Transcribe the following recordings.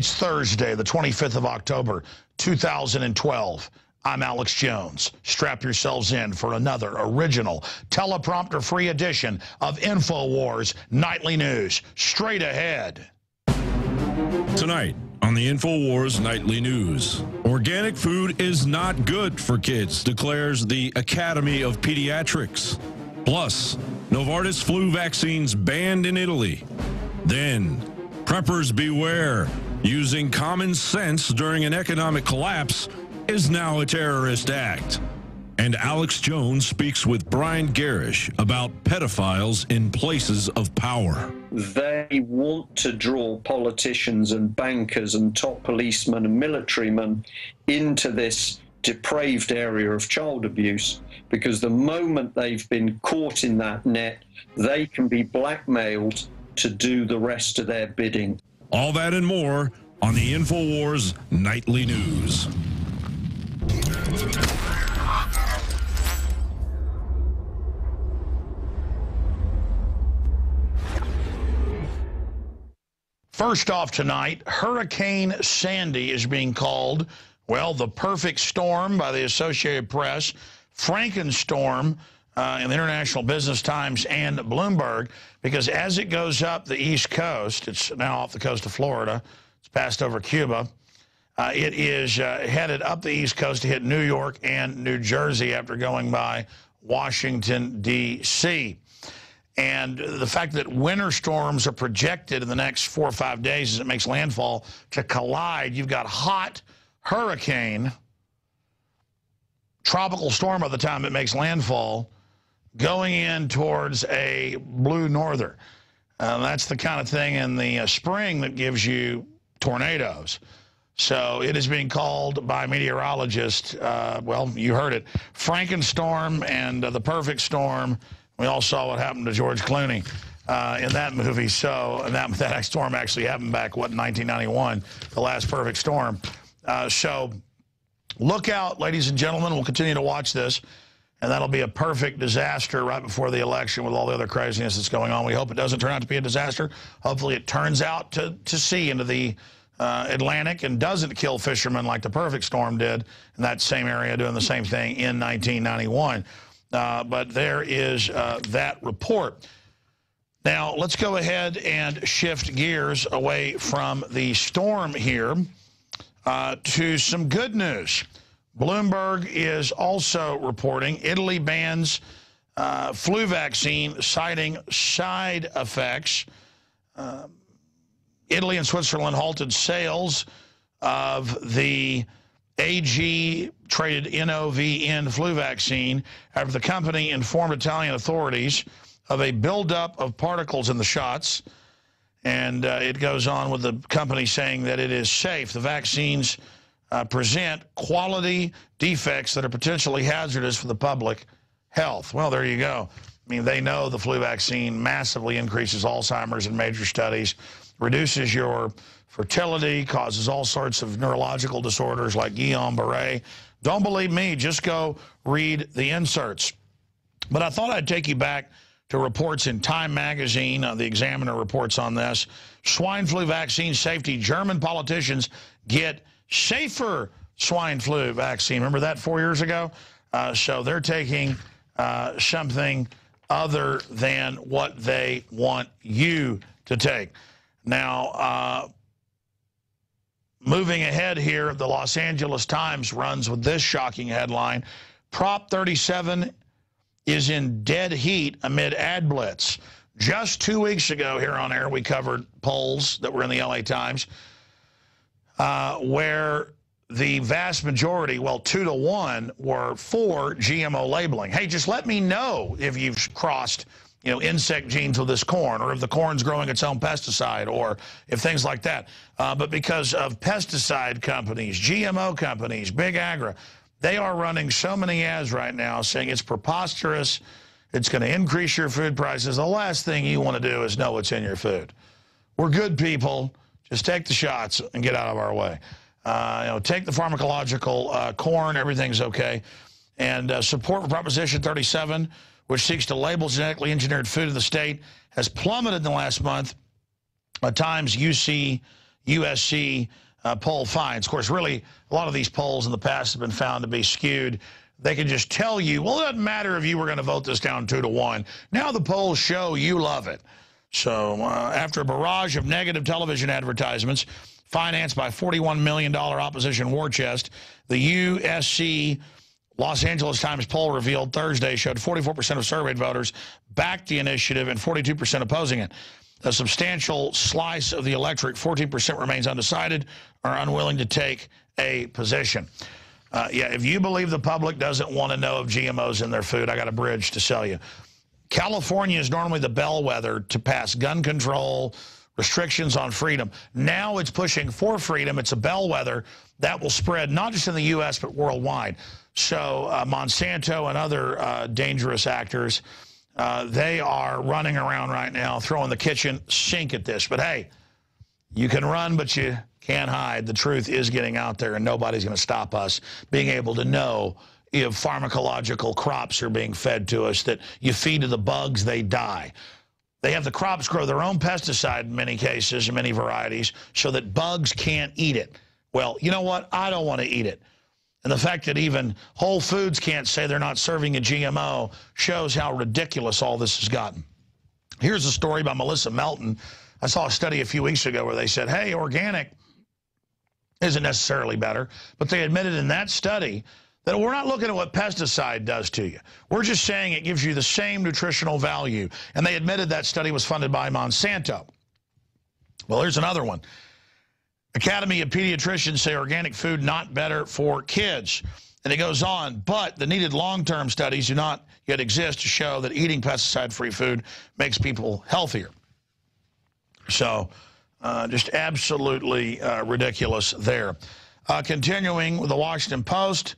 It's Thursday, the 25th of October, 2012. I'm Alex Jones. Strap yourselves in for another original teleprompter-free edition of InfoWars Nightly News. Straight ahead. Tonight on the InfoWars Nightly News, organic food is not good for kids, declares the Academy of Pediatrics. Plus, Novartis flu vaccines banned in Italy. Then, preppers beware. Using common sense during an economic collapse is now a terrorist act. And Alex Jones speaks with Brian Gerrish about pedophiles in places of power. They want to draw politicians and bankers and top policemen and militarymen into this depraved area of child abuse, because the moment they've been caught in that net, they can be blackmailed to do the rest of their bidding. All that and more on the InfoWars Nightly News. First off tonight, Hurricane Sandy is being called, well, the perfect storm by the Associated Press, Frankenstorm in the International Business Times and Bloomberg, because as it goes up the East Coast, it's now off the coast of Florida, it's passed over Cuba, it is headed up the East Coast to hit New York and New Jersey after going by Washington, D.C. And the fact that winter storms are projected in the next 4 or 5 days as it makes landfall to collide, you've got hot hurricane, tropical storm by the time it makes landfall, going in towards a blue norther. That's the kind of thing in the spring that gives you tornadoes. So it is being called by meteorologists, well, you heard it, Frankenstorm and the perfect storm. We all saw what happened to George Clooney in that movie. So and that storm actually happened back, what, in 1991, the last perfect storm. So look out, ladies and gentlemen. We'll continue to watch this. And that'll be a perfect disaster right before the election with all the other craziness that's going on. We hope it doesn't turn out to be a disaster. Hopefully it turns out to sea into the Atlantic and doesn't kill fishermen like the perfect storm did in that same area doing the same thing in 1991. But there is that report. Now, let's go ahead and shift gears away from the storm here to some good news. Bloomberg is also reporting Italy bans flu vaccine, citing side effects. Italy and Switzerland halted sales of the AG-traded NOVN flu vaccine after the company informed Italian authorities of a buildup of particles in the shots. And it goes on with the company saying that it is safe. The vaccines present quality defects that are potentially hazardous for the public health. Well, there you go. I mean, they know the flu vaccine massively increases Alzheimer's in major studies, reduces your fertility, causes all sorts of neurological disorders like Guillain-Barré. Don't believe me, just go read the inserts. But I thought I'd take you back to reports in Time magazine. The Examiner reports on this. Swine flu vaccine safety. German politicians get safer swine flu vaccine. Remember that 4 years ago? So they're taking something other than what they want you to take. Now, moving ahead here, the Los Angeles Times runs with this shocking headline. Prop 37 is in dead heat amid ad blitz. Just 2 weeks ago here on air, we covered polls that were in the LA Times where the vast majority, well, 2 to 1, were for GMO labeling. Hey, just let me know if you've crossed, you know, insect genes with this corn, or if the corn's growing its own pesticide, or if things like that. But because of pesticide companies, GMO companies, Big Agri, they are running so many ads right now saying it's preposterous, it's going to increase your food prices. The last thing you want to do is know what's in your food. We're good people. Just take the shots and get out of our way. You know, take the pharmacological corn, everything's okay. And support for Proposition 37, which seeks to label genetically engineered food in the state, has plummeted in the last month. Times UC USC poll finds. Of course, really, a lot of these polls in the past have been found to be skewed. They can just tell you, well, it doesn't matter if you were going to vote this down 2-1. Now the polls show you love it. So after a barrage of negative television advertisements financed by $41 million opposition war chest, the USC Los Angeles Times poll revealed Thursday showed 44% of surveyed voters backed the initiative and 42% opposing it. A substantial slice of the electorate, 14%, remains undecided or unwilling to take a position. Yeah, if you believe the public doesn't want to know of GMOs in their food, I got a bridge to sell you. California is normally the bellwether to pass gun control, restrictions on freedom. Now it's pushing for freedom. It's a bellwether that will spread not just in the U.S. but worldwide. So Monsanto and other dangerous actors, they are running around right now throwing the kitchen sink at this. But hey, you can run, but you can't hide. The truth is getting out there, and nobody's going to stop us being able to know if pharmacological crops are being fed to us, that you feed to the bugs, they die. They have the crops grow their own pesticide in many cases, in many varieties, so that bugs can't eat it. Well, you know what? I don't want to eat it. And the fact that even Whole Foods can't say they're not serving a GMO shows how ridiculous all this has gotten. Here's a story by Melissa Melton. I saw a study a few weeks ago where they said, hey, organic isn't necessarily better, but they admitted in that study that we're not looking at what pesticide does to you. We're just saying it gives you the same nutritional value. And they admitted that study was funded by Monsanto. Well, here's another one. Academy of Pediatricians say organic food not better for kids. And it goes on, but the needed long-term studies do not yet exist to show that eating pesticide-free food makes people healthier. So just absolutely ridiculous there. Continuing with the Washington Post,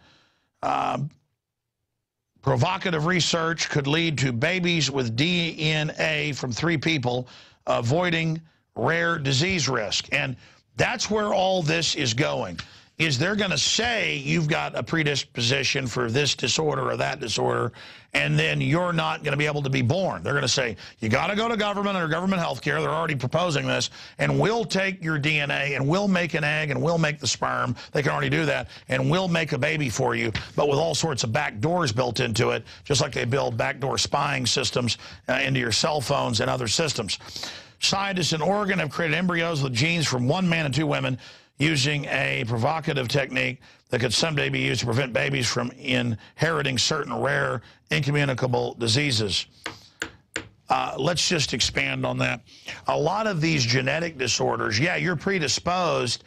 provocative research could lead to babies with DNA from 3 people avoiding rare disease risk. And that's where all this is going, is they're going to say you've got a predisposition for this disorder or that disorder, and then you're not going to be able to be born. They're going to say, you got to go to government or government health care. They're already proposing this, and we'll take your DNA, and we'll make an egg, and we'll make the sperm. They can already do that, and we'll make a baby for you, but with all sorts of back doors built into it, just like they build backdoor spying systems into your cell phones and other systems. Scientists in Oregon have created embryos with genes from 1 man and 2 women using a provocative technique that could someday be used to prevent babies from inheriting certain rare, incommunicable diseases. Let's just expand on that. A lot of these genetic disorders, yeah, you're predisposed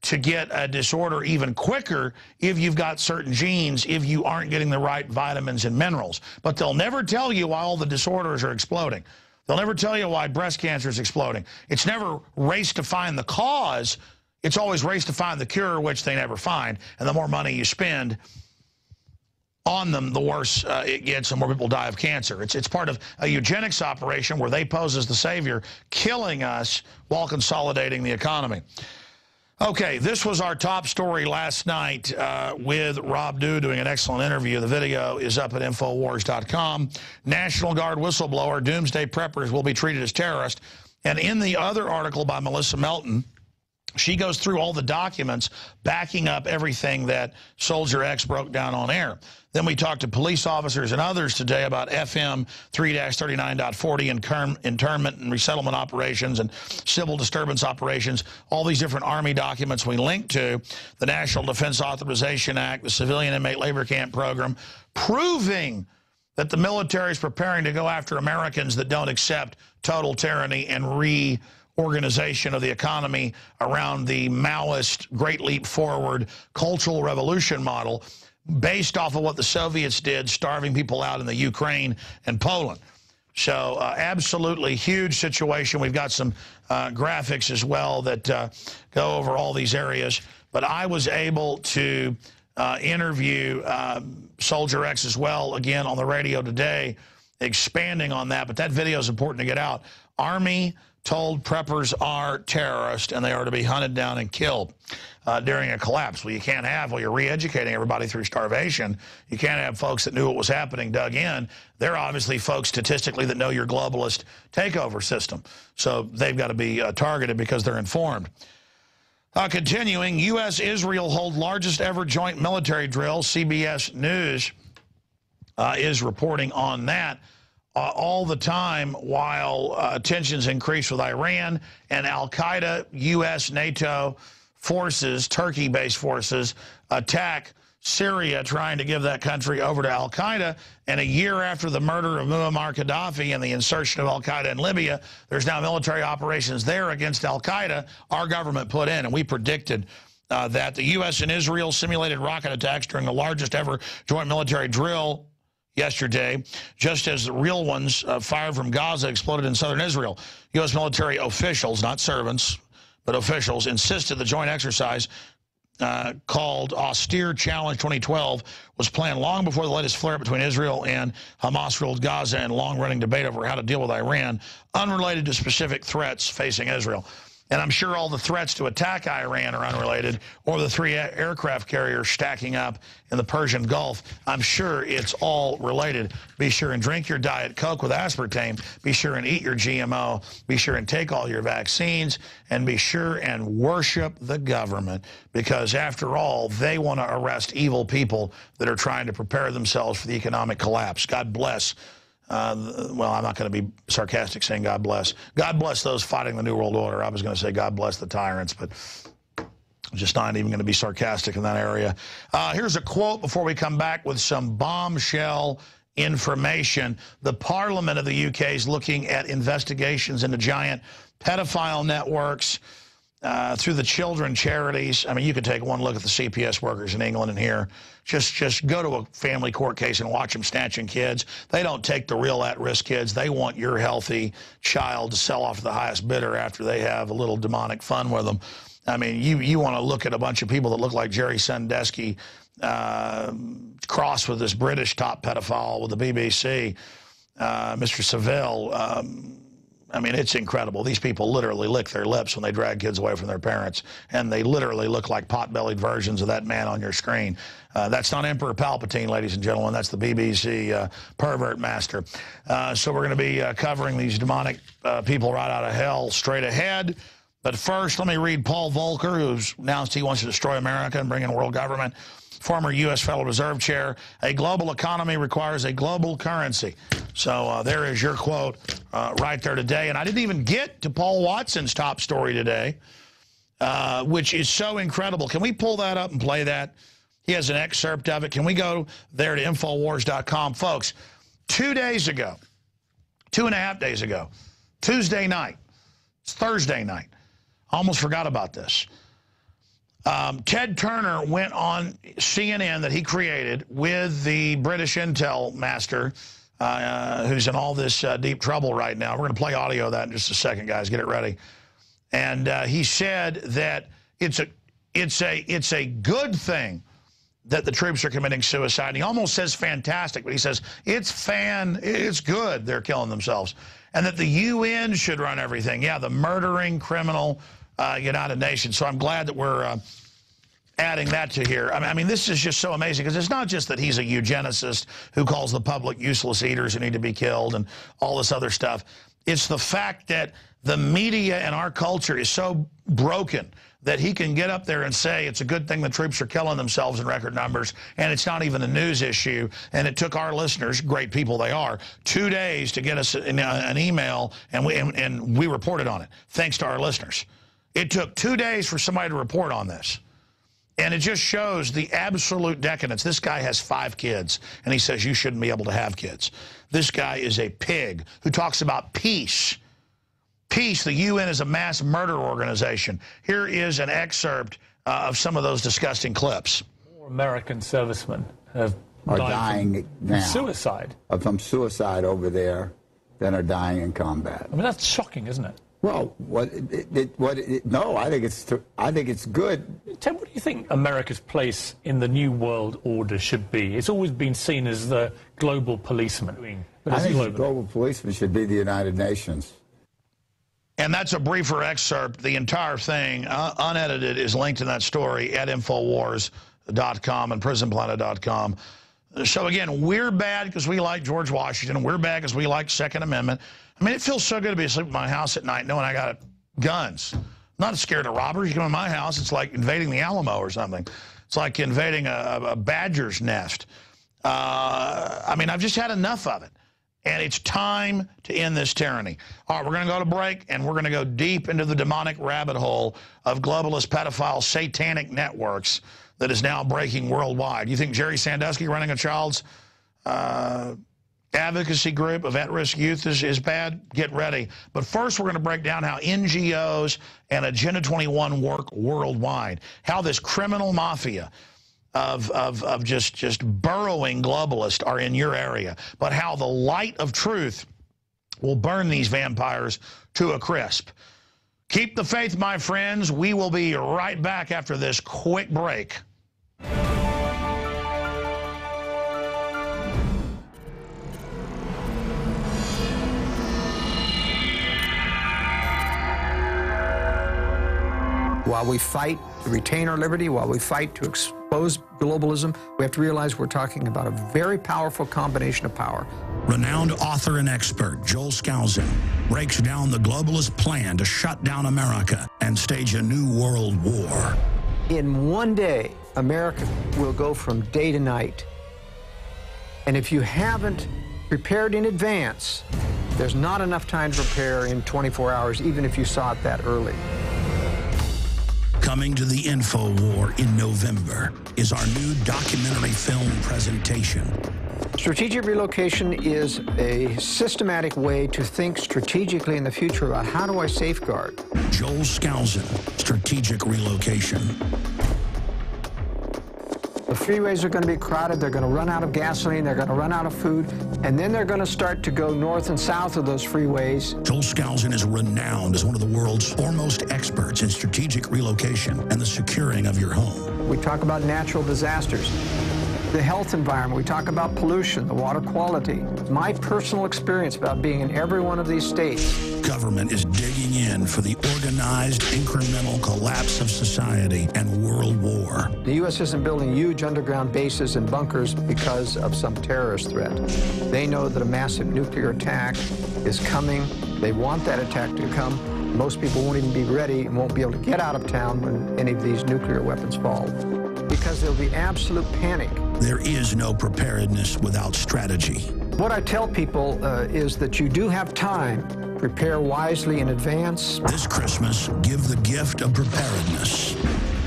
to get a disorder even quicker if you've got certain genes, if you aren't getting the right vitamins and minerals. But they'll never tell you why all the disorders are exploding. They'll never tell you why breast cancer is exploding. It's never race to find the cause. It's always race to find the cure, which they never find. And the more money you spend on them, the worse it gets and more people die of cancer. It's part of a eugenics operation where they pose as the savior, killing us while consolidating the economy. Okay, this was our top story last night with Rob Dew doing an excellent interview. The video is up at Infowars.com. National Guard whistleblower, doomsday preppers will be treated as terrorists. And in the other article by Melissa Melton, she goes through all the documents backing up everything that Soldier X broke down on air. Then we talked to police officers and others today about FM 3-39.40 internment and resettlement operations and civil disturbance operations, all these different Army documents we linked to, the National Defense Authorization Act, the Civilian Inmate Labor Camp Program, proving that the military is preparing to go after Americans that don't accept total tyranny and reorganization of the economy around the Maoist Great Leap Forward cultural revolution model based off of what the Soviets did, starving people out in the Ukraine and Poland. So absolutely huge situation. We've got some graphics as well that go over all these areas. But I was able to interview Soldier X as well, again, on the radio today, expanding on that. But that video is important to get out. Army told preppers are terrorists and they are to be hunted down and killed during a collapse. Well, you can't have, while you're re-educating everybody through starvation, you can't have folks that knew what was happening dug in. They're obviously folks statistically that know your globalist takeover system. So they've got to be targeted because they're informed. Continuing, U.S.-Israel hold largest ever joint military drill. CBS News is reporting on that all the time while tensions increase with Iran and Al-Qaeda, U.S., NATO forces, Turkey-based forces, attack Syria, trying to give that country over to Al-Qaeda. And a year after the murder of Muammar Gaddafi and the insertion of Al-Qaeda in Libya, there's now military operations there against Al-Qaeda our government put in. And we predicted that the U.S. and Israel simulated rocket attacks during the largest ever joint military drill yesterday, just as the real ones fired from Gaza exploded in southern Israel. U.S. military officials, not servants, but officials, insisted the joint exercise called Austere Challenge 2012 was planned long before the latest flare between Israel and Hamas-ruled Gaza and long-running debate over how to deal with Iran, unrelated to specific threats facing Israel. And I'm sure all the threats to attack Iran are unrelated, or the 3 aircraft carriers stacking up in the Persian Gulf. I'm sure it's all related. Be sure and drink your Diet Coke with aspartame. Be sure and eat your GMO. Be sure and take all your vaccines. And be sure and worship the government, because after all, they want to arrest evil people that are trying to prepare themselves for the economic collapse. God bless. Well, I'm not going to be sarcastic saying God bless. God bless those fighting the New World Order. I was going to say God bless the tyrants, but I'm just not even going to be sarcastic in that area. Here's a quote before we come back with some bombshell information. The Parliament of the UK is looking at investigations into giant pedophile networks through the children charities. I mean, you could take one look at the CPS workers in England and here. Just go to a family court case and watch them snatching kids. They don't take the real at-risk kids. They want your healthy child to sell off to the highest bidder after they have a little demonic fun with them. I mean, you want to look at a bunch of people that look like Jerry Sandusky crossed with this British top pedophile with the BBC, Mr. Saville. I mean, it's incredible. These people literally lick their lips when they drag kids away from their parents, and they literally look like pot-bellied versions of that man on your screen. That's not Emperor Palpatine, ladies and gentlemen. That's the BBC pervert master. So we're going to be covering these demonic people right out of hell straight ahead. But first, let me read Paul Volcker, who's announced he wants to destroy America and bring in world government. Former U.S. Federal Reserve Chair, a global economy requires a global currency. So there is your quote right there today. And I didn't even get to Paul Watson's top story today, which is so incredible. Can we pull that up and play that? He has an excerpt of it. Can we go there to Infowars.com? Folks, 2 days ago, 2.5 days ago, Tuesday night, it's Thursday night, almost forgot about this. Ted Turner went on CNN that he created with the British intel master, who's in all this deep trouble right now. We're going to play audio of that in just a second, guys. Get it ready. And he said that it's a good thing that the troops are committing suicide. And he almost says fantastic, but he says it's good they're killing themselves. And that the UN should run everything. Yeah, the murdering criminal United Nations. So I'm glad that we're adding that to here. I mean, this is just so amazing, because it's not just that he's a eugenicist who calls the public useless eaters who need to be killed and all this other stuff. It's the fact that the media and our culture is so broken that he can get up there and say it's a good thing the troops are killing themselves in record numbers, and it's not even a news issue. And it took our listeners, great people they are, 2 days to get us an email, and we reported on it, thanks to our listeners. It took 2 days for somebody to report on this. And it just shows the absolute decadence. This guy has 5 kids, and he says you shouldn't be able to have kids. This guy is a pig who talks about peace. Peace, the UN is a mass murder organization. Here is an excerpt of some of those disgusting clips. More American servicemen are dying now. Suicide. From suicide over there than are dying in combat. I mean, that's shocking, isn't it? Well, no, I think it's good. Ted, what do you think America's place in the New World Order should be? It's always been seen as the global policeman. But I think the global policeman should be the United Nations. And that's a briefer excerpt. The entire thing, unedited, is linked in that story at Infowars.com and PrisonPlanet.com. So, again, we're bad because we like George Washington. We're bad because we like Second Amendment. I mean, it feels so good to be asleep in my house at night knowing I got guns I'm not scared of robbers. You come in my house, it's like invading the Alamo or something. It's like invading a badger's nest. I mean, I've just had enough of it. And it's time to end this tyranny. All right, we're going to go to break, and we're going to go deep into the demonic rabbit hole of globalist, pedophile, satanic networks that is now breaking worldwide. You think Jerry Sandusky running a child's advocacy group of at-risk youth is bad? Get ready. But first, we're going to break down how NGOs and Agenda 21 work worldwide, how this criminal mafia of just burrowing globalists are in your area, but how the light of truth will burn these vampires to a crisp. Keep the faith, my friends. We will be right back after this quick break. While we fight to retain our liberty, while we fight to expose globalism, we have to realize we're talking about a very powerful combination of power. Renowned author and expert Joel Skousen breaks down the globalist plan to shut down America and stage a new world war. In one day, America will go from day to night. And if you haven't prepared in advance, there's not enough time to prepare in 24 hours, even if you saw it that early. Coming to the InfoWar in November is our new documentary film presentation. Strategic relocation is a systematic way to think strategically in the future about how do I safeguard. Joel Skousen, Strategic Relocation. The freeways are going to be crowded, they're going to run out of gasoline, they're going to run out of food, and then they're going to start to go north and south of those freeways. Joel Skousen is renowned as one of the world's foremost experts in strategic relocation and the securing of your home. We talk about natural disasters, the health environment, we talk about pollution, the water quality. My personal experience about being in every one of these states. Government is digging in for the organized, incremental collapse of society and world war. The U.S. isn't building huge underground bases and bunkers because of some terrorist threat. They know that a massive nuclear attack is coming. They want that attack to come. Most people won't even be ready and won't be able to get out of town when any of these nuclear weapons fall, because there'll be absolute panic. There is no preparedness without strategy. What I tell people is that you do have time. Prepare wisely in advance. This Christmas, give the gift of preparedness.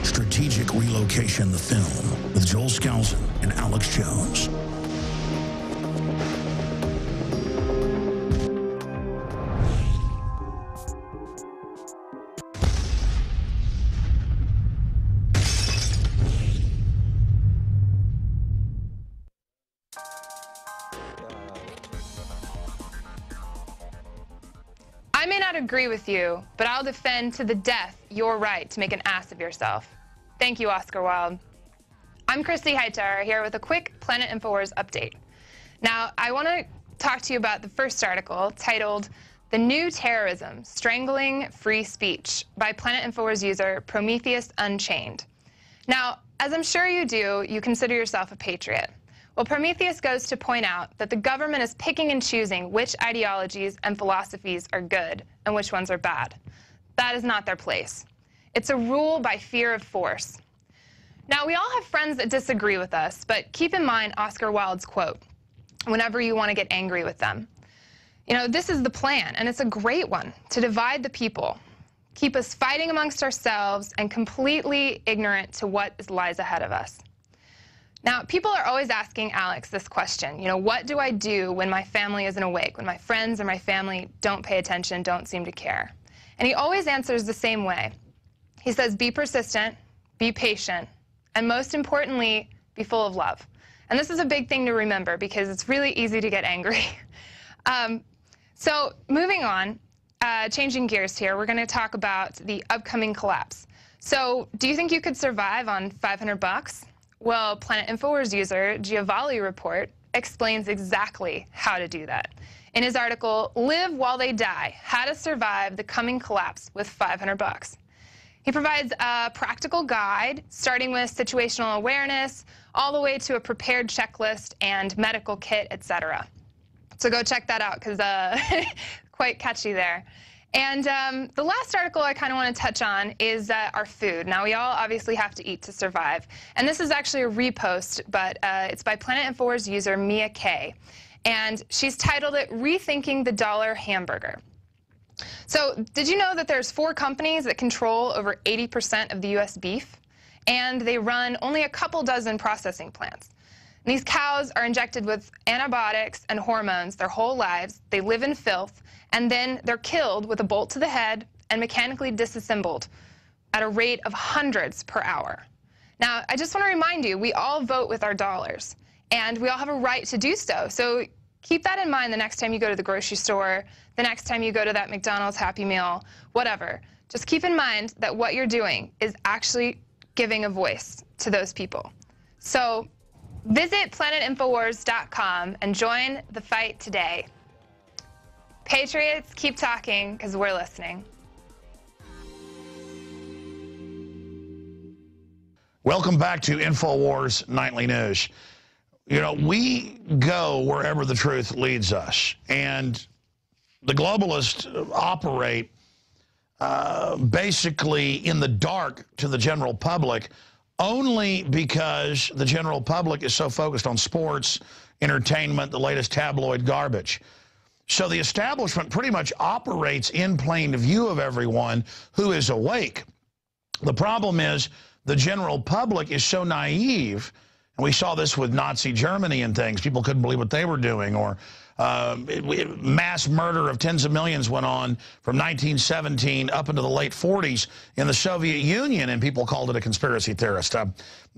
Strategic Relocation, the film, with Joel Skousen and Alex Jones. I may not agree with you, but I'll defend to the death your right to make an ass of yourself. Thank you, Oscar Wilde. I'm Kristi Hightower here with a quick Planet Infowars update. Now, I want to talk to you about the first article titled The New Terrorism, Strangling Free Speech by Planet Infowars user Prometheus Unchained. Now, as I'm sure you do, you consider yourself a patriot. Well, Prometheus goes to point out that the government is picking and choosing which ideologies and philosophies are good and which ones are bad. That is not their place. It's a rule by fear of force. Now, we all have friends that disagree with us, but keep in mind Oscar Wilde's quote whenever you want to get angry with them. You know, this is the plan, and it's a great one, to divide the people, keep us fighting amongst ourselves and completely ignorant to what lies ahead of us. Now, people are always asking Alex this question, you know, what do I do when my family isn't awake, when my friends or my family don't pay attention, don't seem to care? And he always answers the same way. He says, be persistent, be patient, and most importantly, be full of love. And this is a big thing to remember because it's really easy to get angry. So moving on, changing gears here, we're going to talk about the upcoming collapse. So do you think you could survive on $500? Well, Planet Infowars user Giovanni Report explains exactly how to do that. In his article, Live While They Die, How to Survive the Coming Collapse with $500. He provides a practical guide, starting with situational awareness, all the way to a prepared checklist and medical kit, etc. So go check that out, because quite catchy there. And the last article I kind of want to touch on is our food. Now, we all obviously have to eat to survive. And this is actually a repost, but it's by Planet Infowars user Mia K. And she's titled it, Rethinking the Dollar Hamburger. So did you know that there's 4 companies that control over 80% of the U.S. beef? And they run only a couple dozen processing plants. And these cows are injected with antibiotics and hormones their whole lives. They live in filth. And then they're killed with a bolt to the head and mechanically disassembled at a rate of hundreds per hour. Now, I just want to remind you, we all vote with our dollars, and we all have a right to do so. So keep that in mind the next time you go to the grocery store, the next time you go to that McDonald's Happy Meal, whatever. Just keep in mind that what you're doing is actually giving a voice to those people. So visit planetinfowars.com and join the fight today. Patriots, keep talking, because we're listening. Welcome back to InfoWars Nightly News. You know, we go wherever the truth leads us, and the globalists operate basically in the dark to the general public only because the general public is so focused on sports, entertainment, the latest tabloid garbage. So the establishment pretty much operates in plain view of everyone who is awake. The problem is the general public is so naive, and we saw this with Nazi Germany and things. People couldn't believe what they were doing, or mass murder of tens of millions went on from 1917 up into the late 40s in the Soviet Union, and people called it a conspiracy theorist.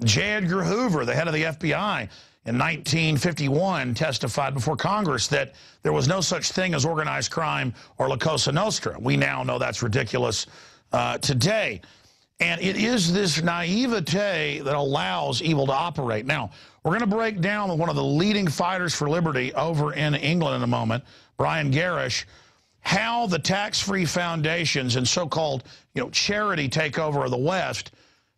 J. Edgar Hoover, the head of the FBI, in 1951 testified before Congress that there was no such thing as organized crime or La Cosa Nostra. We now know that's ridiculous today. And it is this naivete that allows evil to operate. Now, we're going to break down with one of the leading fighters for liberty over in England in a moment, Brian Gerrish, how the tax-free foundations and so-called, charity takeover of the West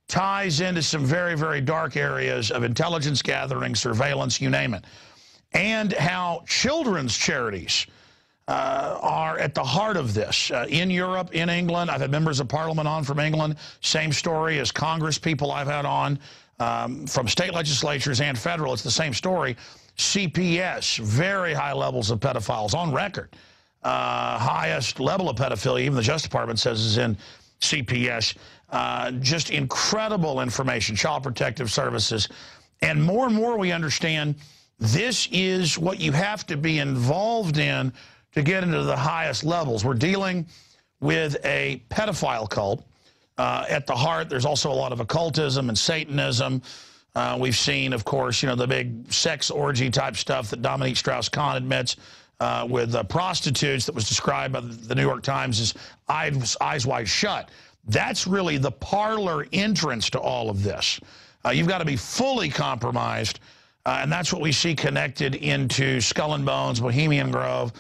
ties into some very, very dark areas of intelligence gathering, surveillance, you name it. And how children's charities are at the heart of this. In Europe, in England, I've had members of parliament on from England, same story as Congress people I've had on from state legislatures and federal. It's the same story. CPS, very high levels of pedophiles on record. Highest level of pedophilia, even the Justice Department says, is in CPS. Just incredible information, Child Protective Services. And more we understand this is what you have to be involved in to get into the highest levels. We're dealing with a pedophile cult. At the heart, there's also a lot of occultism and Satanism. We've seen, of course, the big sex orgy type stuff that Dominique Strauss-Kahn admits with prostitutes that was described by the New York Times as eyes wide shut. That's really the parlor entrance to all of this. You've got to be fully compromised, and that's what we see connected into Skull and Bones, Bohemian Grove,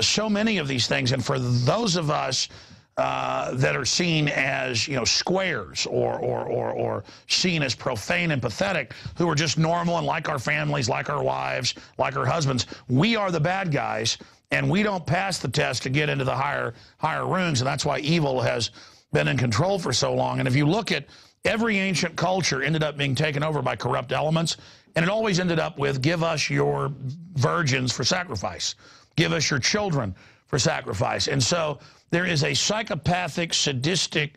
so many of these things. And for those of us that are seen as, squares or seen as profane and pathetic, who are just normal and like our families, like our wives, like our husbands, we are the bad guys, and we don't pass the test to get into the higher rooms, and that's why evil has been in control for so long. And if you look at every ancient culture ended up being taken over by corrupt elements, and it always ended up with, give us your virgins for sacrifice. Give us your children for sacrifice. And so there is a psychopathic, sadistic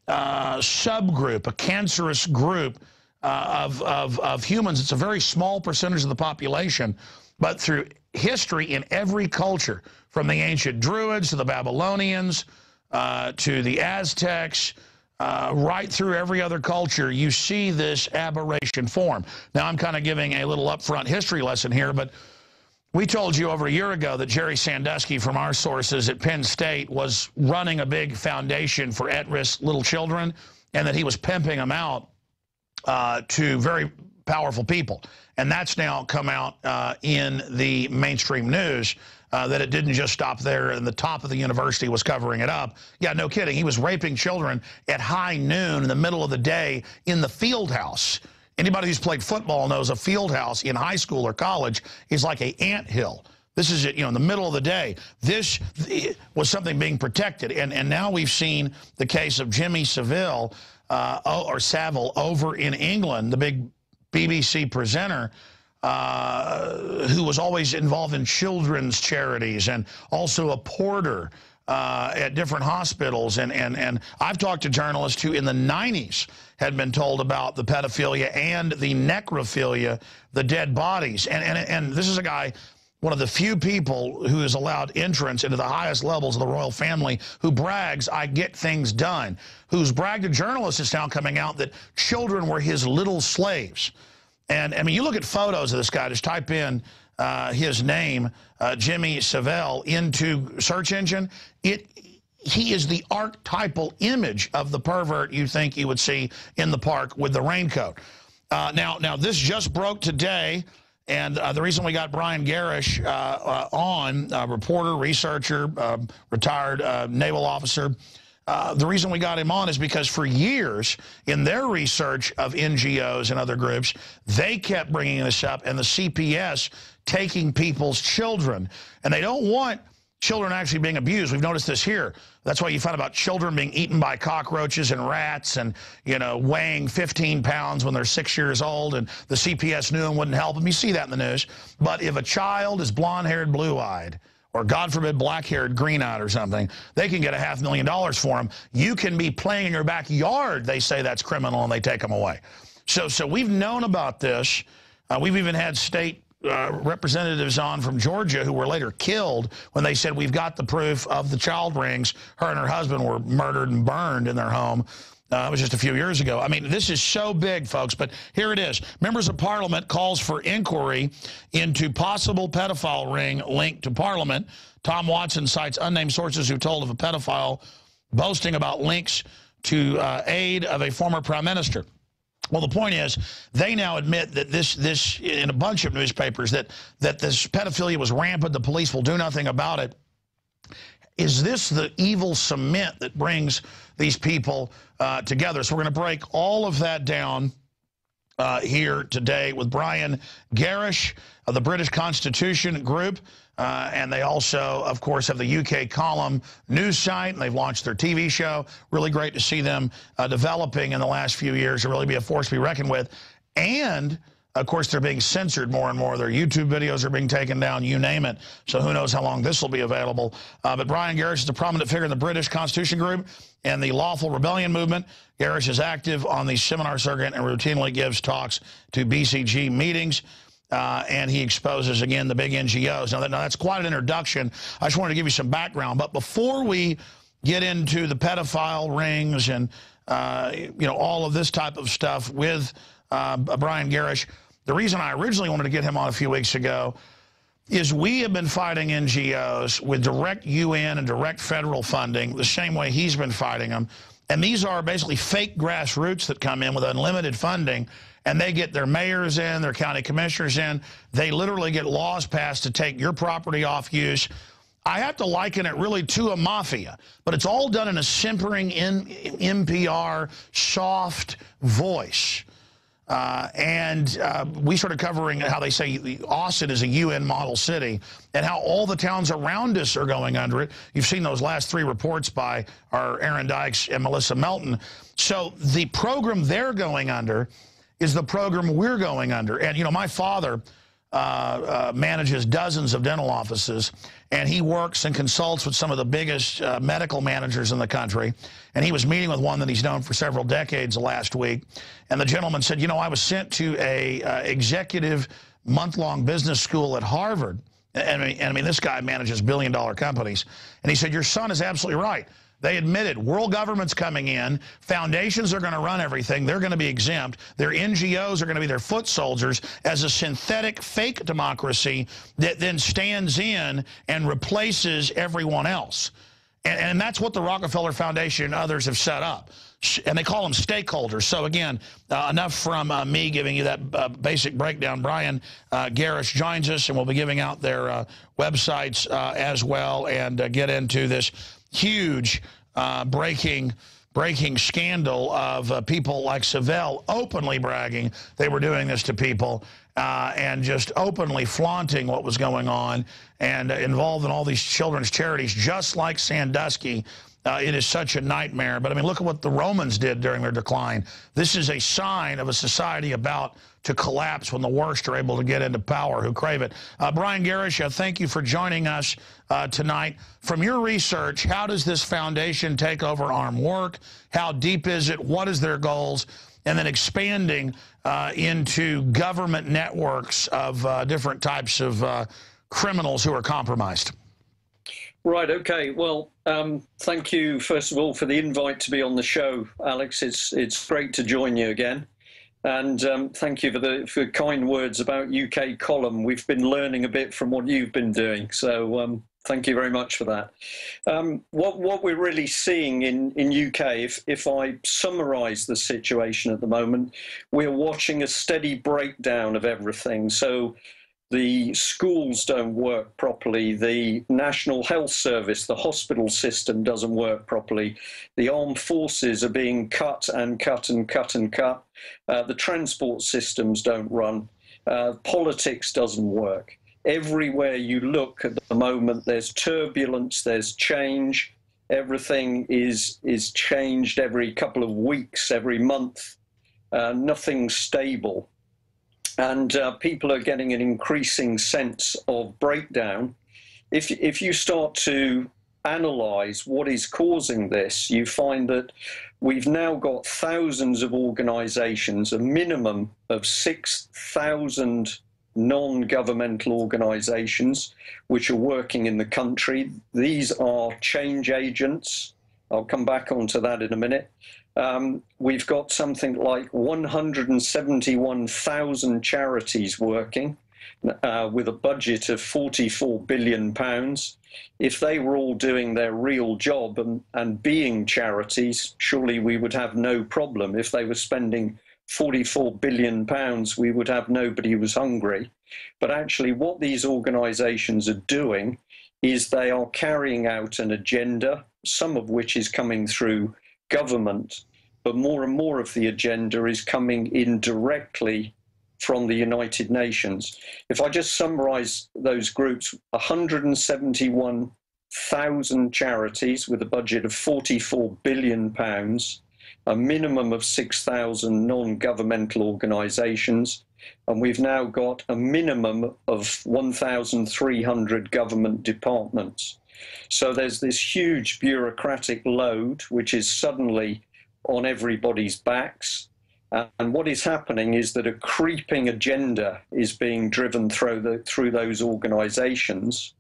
subgroup, a cancerous group of humans. It's a very small percentage of the population, but through history in every culture, from the ancient Druids to the Babylonians, to the Aztecs, right through every other culture, you see this aberration form. Now, I'm kind of giving a little upfront history lesson here, but we told you over a year ago that Jerry Sandusky from our sources at Penn State was running a big foundation for at-risk little children, and that he was pimping them out to very powerful people. And that's now come out in the mainstream news. That it didn't just stop there, and the top of the university was covering it up. Yeah, no kidding. He was raping children at high noon in the middle of the day in the field house. Anybody who's played football knows a field house in high school or college is like an anthill. This is, you know, in the middle of the day. This was something being protected. And now we've seen the case of Jimmy Savile, or Savile, over in England, the big BBC presenter, who was always involved in children's charities and also a porter at different hospitals. And I've talked to journalists who in the 90s had been told about the pedophilia and the necrophilia, the dead bodies. And this is a guy, one of the few people who is allowed entrance into the highest levels of the royal family, who brags, I get things done, who's bragged to journalists. It's now coming out that children were his little slaves. And, I mean, you look at photos of this guy, just type in his name, Jimmy Savile, into search engine. He is the archetypal image of the pervert you think you would see in the park with the raincoat. Now, this just broke today. And the reason we got Brian Gerrish on, reporter, researcher, retired naval officer, the reason we got him on is because for years in their research of NGOs and other groups, they kept bringing this up, and the CPS taking people's children. And they don't want children actually being abused. We've noticed this here. That's why you find about children being eaten by cockroaches and rats and, you know, weighing 15 pounds when they're 6 years old, and the CPS knew and wouldn't help them. You see that in the news. But if a child is blonde-haired, blue-eyed, or God forbid black-haired, green-eyed or something, they can get $500,000 for them. You can be playing in your backyard. They say that's criminal, and they take them away. So we've known about this. We've even had state representatives on from Georgia who were later killed when they said, we've got the proof of the child rings. Her and her husband were murdered and burned in their home. It was just a few years ago. I mean, this is so big, folks, but here it is. Members of Parliament calls for inquiry into possible pedophile ring linked to Parliament. Tom Watson cites unnamed sources who told of a pedophile boasting about links to aid of a former prime minister. Well, the point is, they now admit that this in a bunch of newspapers, that this pedophilia was rampant, the police will do nothing about it. Is this the evil cement that brings these people together? So we're going to break all of that down here today with Brian Gerrish of the British Constitution Group. And they also, of course, have the UK Column news site, and they've launched their TV show. Really great to see them developing in the last few years to really be a force to be reckoned with. And, of course, they're being censored more and more. Their YouTube videos are being taken down, you name it. So who knows how long this will be available. But Brian Gerrish is a prominent figure in the British Constitution Group and the Lawful Rebellion movement. Gerrish is active on the seminar circuit and routinely gives talks to BCG meetings. And he exposes, again, the big NGOs. Now, that's quite an introduction. I just wanted to give you some background. But before we get into the pedophile rings and, you know, all of this type of stuff with Brian Gerrish, the reason I originally wanted to get him on a few weeks ago is we have been fighting NGOs with direct UN and direct federal funding the same way he's been fighting them. And these are basically fake grassroots that come in with unlimited funding, and they get their mayors in, their county commissioners in. They literally get laws passed to take your property off use. I have to liken it really to a mafia, but it's all done in a simpering NPR soft voice. We started covering how they say Austin is a UN model city and how all the towns around us are going under it. You've seen those last 3 reports by our Aaron Dykes and Melissa Melton. So the program they're going under is the program we're going under. And, you know, my father manages dozens of dental offices, and he works and consults with some of the biggest medical managers in the country. And he was meeting with one that he's known for several decades last week. And the gentleman said, you know, I was sent to a executive month-long business school at Harvard. And I mean, this guy manages billion-dollar companies. And he said, your son is absolutely right. They admitted world government's coming in. Foundations are going to run everything. They're going to be exempt. Their NGOs are going to be their foot soldiers as a synthetic fake democracy that then stands in and replaces everyone else. And that's what the Rockefeller Foundation and others have set up. And they call them stakeholders. So, again, enough from me giving you that basic breakdown. Brian Gerrish joins us, and we'll be giving out their websites as well and get into this huge breaking scandal of people like Savile openly bragging they were doing this to people. and just openly flaunting what was going on and involved in all these children's charities, just like Sandusky. It is such a nightmare. But, I mean, look at what the Romans did during their decline. This is a sign of a society about to collapse when the worst are able to get into power who crave it. Brian Gerrish, thank you for joining us tonight. From your research, how does this foundation take over armed work? How deep is it? What is their goals? And then expanding into government networks of different types of criminals who are compromised. Right, okay. Well, thank you, first of all, for the invite to be on the show, Alex. It's great to join you again. And thank you for the kind words about UK Column. We've been learning a bit from what you've been doing. So thank you very much for that. What we're really seeing in UK, if I summarise the situation at the moment, we're watching a steady breakdown of everything. So the schools don't work properly, the National Health Service, the hospital system doesn't work properly, the armed forces are being cut and cut and cut and cut, the transport systems don't run, politics doesn't work. Everywhere you look at the moment, there's turbulence, there's change, everything is changed every couple of weeks, every month, nothing's stable. And people are getting an increasing sense of breakdown. If you start to analyse what is causing this, you find that we've now got thousands of organisations, a minimum of 6,000 non-governmental organisations which are working in the country. These are change agents. I'll come back onto that in a minute. We've got something like 171,000 charities working with a budget of £44 billion. If they were all doing their real job and being charities, surely we would have no problem. If they were spending £44 billion, we would have nobody who was hungry. But actually what these organisations are doing is they are carrying out an agenda, some of which is coming through government, but more and more of the agenda is coming in directly from the United Nations. If I just summarise those groups, 171,000 charities with a budget of £44 billion, a minimum of 6,000 non-governmental organisations, and we've now got a minimum of 1,300 government departments. So there's this huge bureaucratic load which is suddenly on everybody's backs. And what is happening is that a creeping agenda is being driven through those organisations.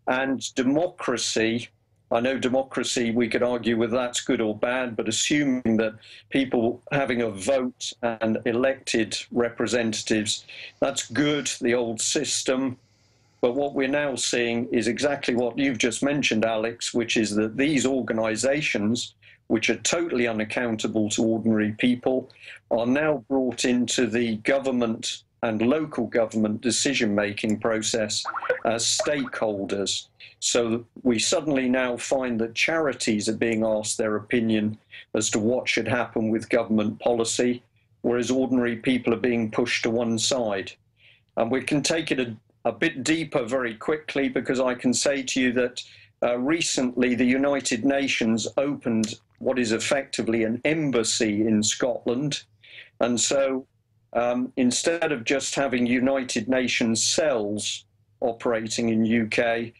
And democracy, I know democracy, we could argue whether that's good or bad, but assuming that people having a vote and elected representatives, that's good, the old system. But what we're now seeing is exactly what you've just mentioned, Alex, which is that these organisations, which are totally unaccountable to ordinary people, are now brought into the government and local government decision-making process as stakeholders. So we suddenly now find that charities are being asked their opinion as to what should happen with government policy, whereas ordinary people are being pushed to one side. And we can take it a bit deeper very quickly, because I can say to you that recently the United Nations opened what is effectively an embassy in Scotland. And so instead of just having United Nations cells operating in UK,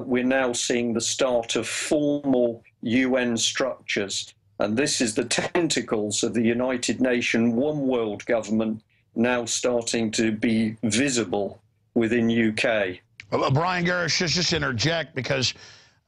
we're now seeing the start of formal UN structures. And this is the tentacles of the United Nations One World government now starting to be visible within UK. Brian Gerrish, just interject, because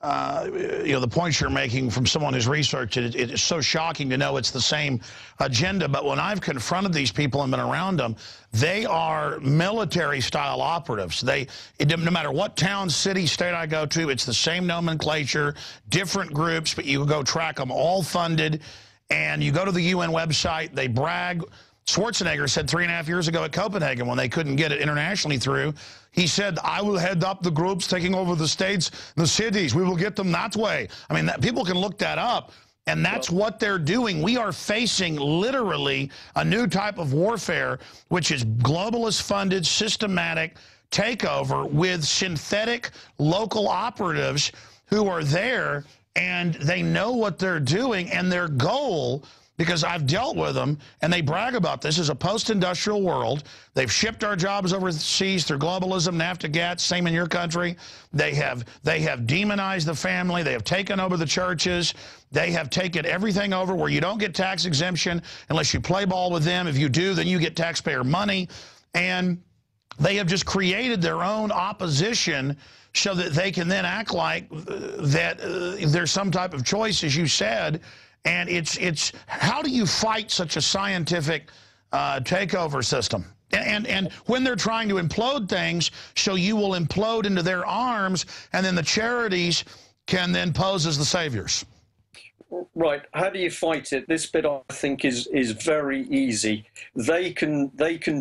you know, the points you're making from someone who's researched it, it is so shocking to know it's the same agenda. But when I've confronted these people and been around them, they are military-style operatives. No matter what town, city, state I go to, it's the same nomenclature, different groups, but you go track them, all funded. And you go to the UN website, they brag. Schwarzenegger said 3.5 years ago at Copenhagen, when they couldn't get it internationally through, he said, I will head up the groups taking over the states and the cities. We will get them that way. I mean, people can look that up. And that's what they're doing. We are facing literally a new type of warfare, which is globalist-funded, systematic takeover with synthetic local operatives who are there, and they know what they're doing, and their goal, because I've dealt with them, and they brag about this, is a post-industrial world. They've shipped our jobs overseas through globalism, NAFTA, GATT, same in your country. They have demonized the family. They have taken over the churches. They have taken everything over where you don't get tax exemption unless you play ball with them. If you do, then you get taxpayer money. And they have just created their own opposition so that they can then act like that there's some type of choice, as you said. And it's how do you fight such a scientific takeover system? And when they're trying to implode things, so you will implode into their arms, and then the charities can then pose as the saviors. Right. How do you fight it? This bit, I think, is very easy. They can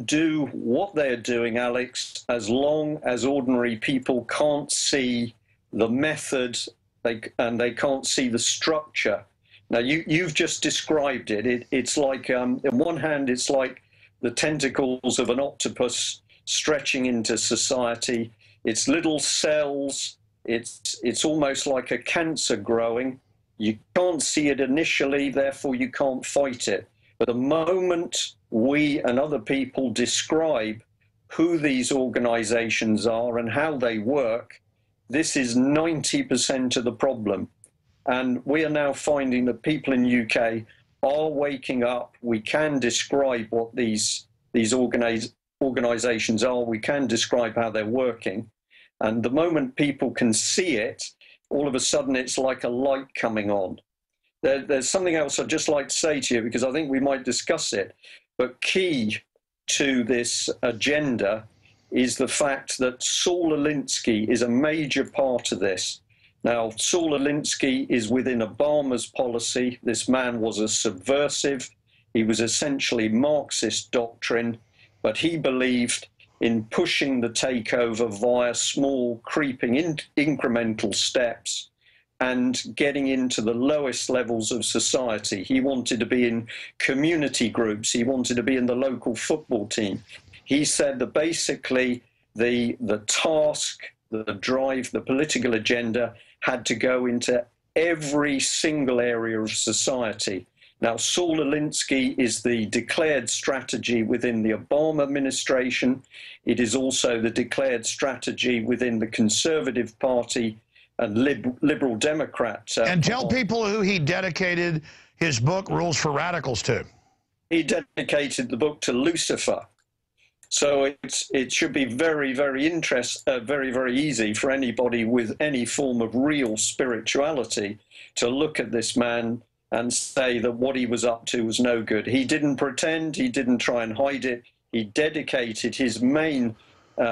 do what they're doing, Alex, as long as ordinary people can't see the method and they can't see the structure. Now, you've just described it. It's like, on one hand, it's like the tentacles of an octopus stretching into society. It's little cells. It's almost like a cancer growing. You can't see it initially, therefore you can't fight it. But the moment we and other people describe who these organizations are and how they work, this is 90% of the problem. And we are now finding that people in the UK are waking up. We can describe what these organizations are. We can describe how they're working. And the moment people can see it, all of a sudden it's like a light coming on. There's something else I'd just like to say to you, because I think we might discuss it. But key to this agenda is the fact that Saul Alinsky is a major part of this. Now, Saul Alinsky is within Obama's policy. This man was a subversive. He was essentially Marxist doctrine, but he believed in pushing the takeover via small, creeping, incremental steps and getting into the lowest levels of society. He wanted to be in community groups. He wanted to be in the local football team. He said that basically the task, the drive, the political agenda had to go into every single area of society. Now, Saul Alinsky is the declared strategy within the Obama administration. It is also the declared strategy within the Conservative Party and Liberal Democrat. And tell people who he dedicated his book, Rules for Radicals, to. He dedicated the book to Lucifer. So it should be very, very very easy for anybody with any form of real spirituality to look at this man and say that what he was up to was no good. He didn't pretend, he didn't try and hide it. He dedicated his main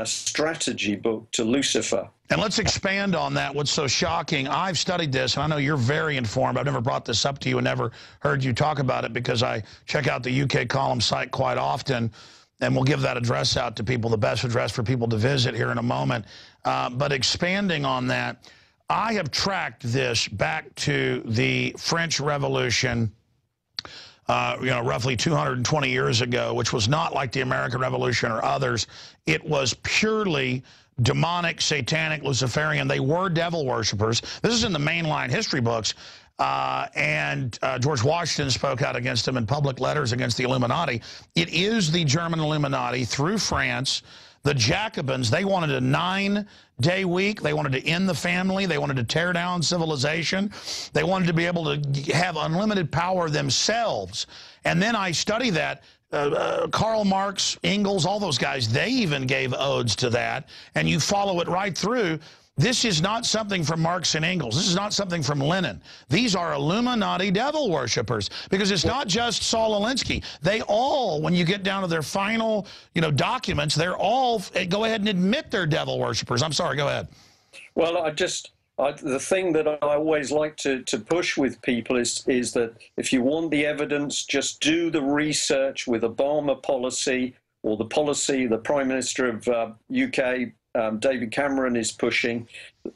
strategy book to Lucifer. And let's expand on that. What's so shocking, I've studied this, and I know you're very informed. I've never brought this up to you and never heard you talk about it because I check out the UK column site quite often, and we'll give that address out to people, the best address for people to visit here in a moment. But expanding on that, I have tracked this back to the French Revolution, roughly 220 years ago, which was not like the American Revolution or others. It was purely demonic, satanic, Luciferian. They were devil worshippers. This is in the mainline history books. George Washington spoke out against them in public letters against the Illuminati. It is the German Illuminati through France. The Jacobins, they wanted a 9-day week. They wanted to end the family. They wanted to tear down civilization. They wanted to be able to have unlimited power themselves. And then I study that. Karl Marx, Engels, all those guys, they even gave odes to that. And you follow it right through. This is not something from Marx and Engels. This is not something from Lenin. These are Illuminati devil worshippers, because it's not just Saul Alinsky. They all, when you get down to their final, documents, they're all go ahead and admit they're devil worshippers. I'm sorry, go ahead. Well, the thing that I always like to push with people is that if you want the evidence, just do the research with Obama policy or the policy the Prime Minister of UK, David Cameron, is pushing.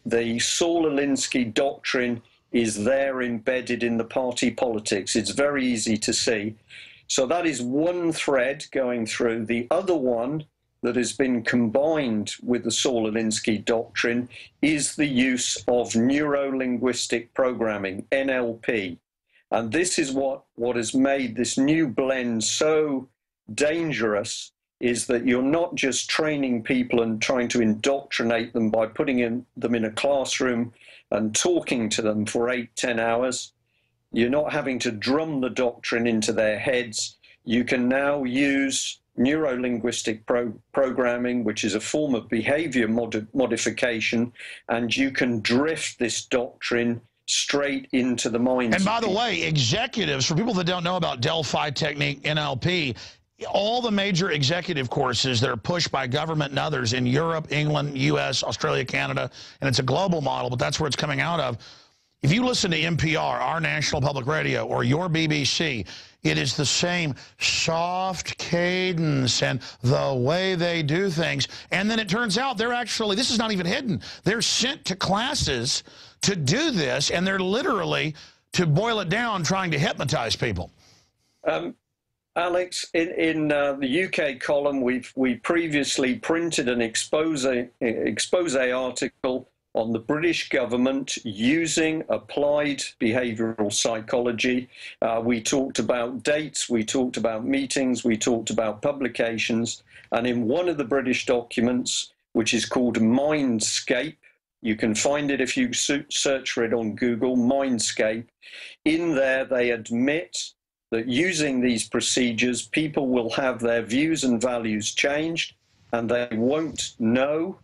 The Saul Alinsky doctrine is there embedded in the party politics. It's very easy to see. So that is one thread going through. The other one that has been combined with the Saul Alinsky doctrine is the use of neuro-linguistic programming, NLP. And this is what has made this new blend so dangerous, is that you're not just training people and trying to indoctrinate them by putting them in a classroom and talking to them for 8-10 hours. You're not having to drum the doctrine into their heads. You can now use neuro-linguistic programming, which is a form of behavior modification, and you can drift this doctrine straight into the minds. And by the way, executives, for people that don't know about Delphi technique, NLP, all the major executive courses that are pushed by government and others in Europe, England, US, Australia, Canada, and it's a global model, but that's where it's coming out of. If you listen to NPR, our National Public Radio, or your BBC, it is the same soft cadence and the way they do things. And then it turns out they're actually, this is not even hidden, they're sent to classes to do this, and they're literally, to boil it down, trying to hypnotize people. Alex, in the UK column, we previously printed an expose article on the British government using applied behavioral psychology. We talked about dates, we talked about meetings, we talked about publications, and in one of the British documents, which is called Mindscape, you can find it if you search for it on Google, Mindscape, in there they admit that using these procedures, people will have their views and values changed, and they won't know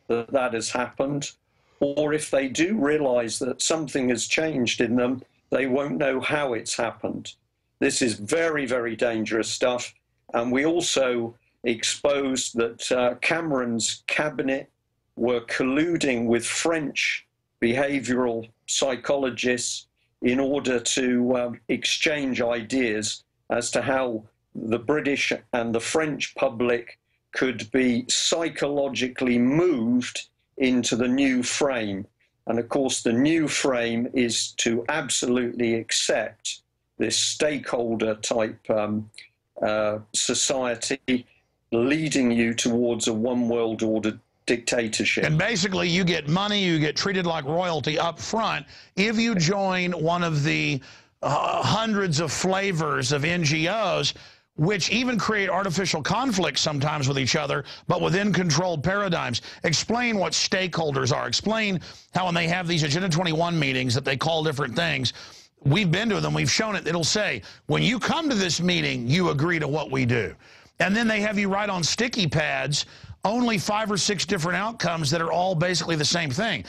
that that has happened. Or if they do realize that something has changed in them, they won't know how it's happened. This is very, very dangerous stuff. And we also exposed that Cameron's cabinet were colluding with French behavioral psychologists in order to exchange ideas as to how the British and the French public could be psychologically moved into the new frame. And of course, the new frame is to absolutely accept this stakeholder type society, leading you towards a one world order dictatorship. And basically, you get money, you get treated like royalty up front if you join one of the hundreds of flavors of NGOs, which even create artificial conflicts sometimes with each other, but within controlled paradigms. Explain what stakeholders are. Explain how when they have these Agenda 21 meetings that they call different things, we've been to them, we've shown it, it'll say, when you come to this meeting, you agree to what we do. And then they have you write on sticky pads only 5 or 6 different outcomes that are all basically the same thing.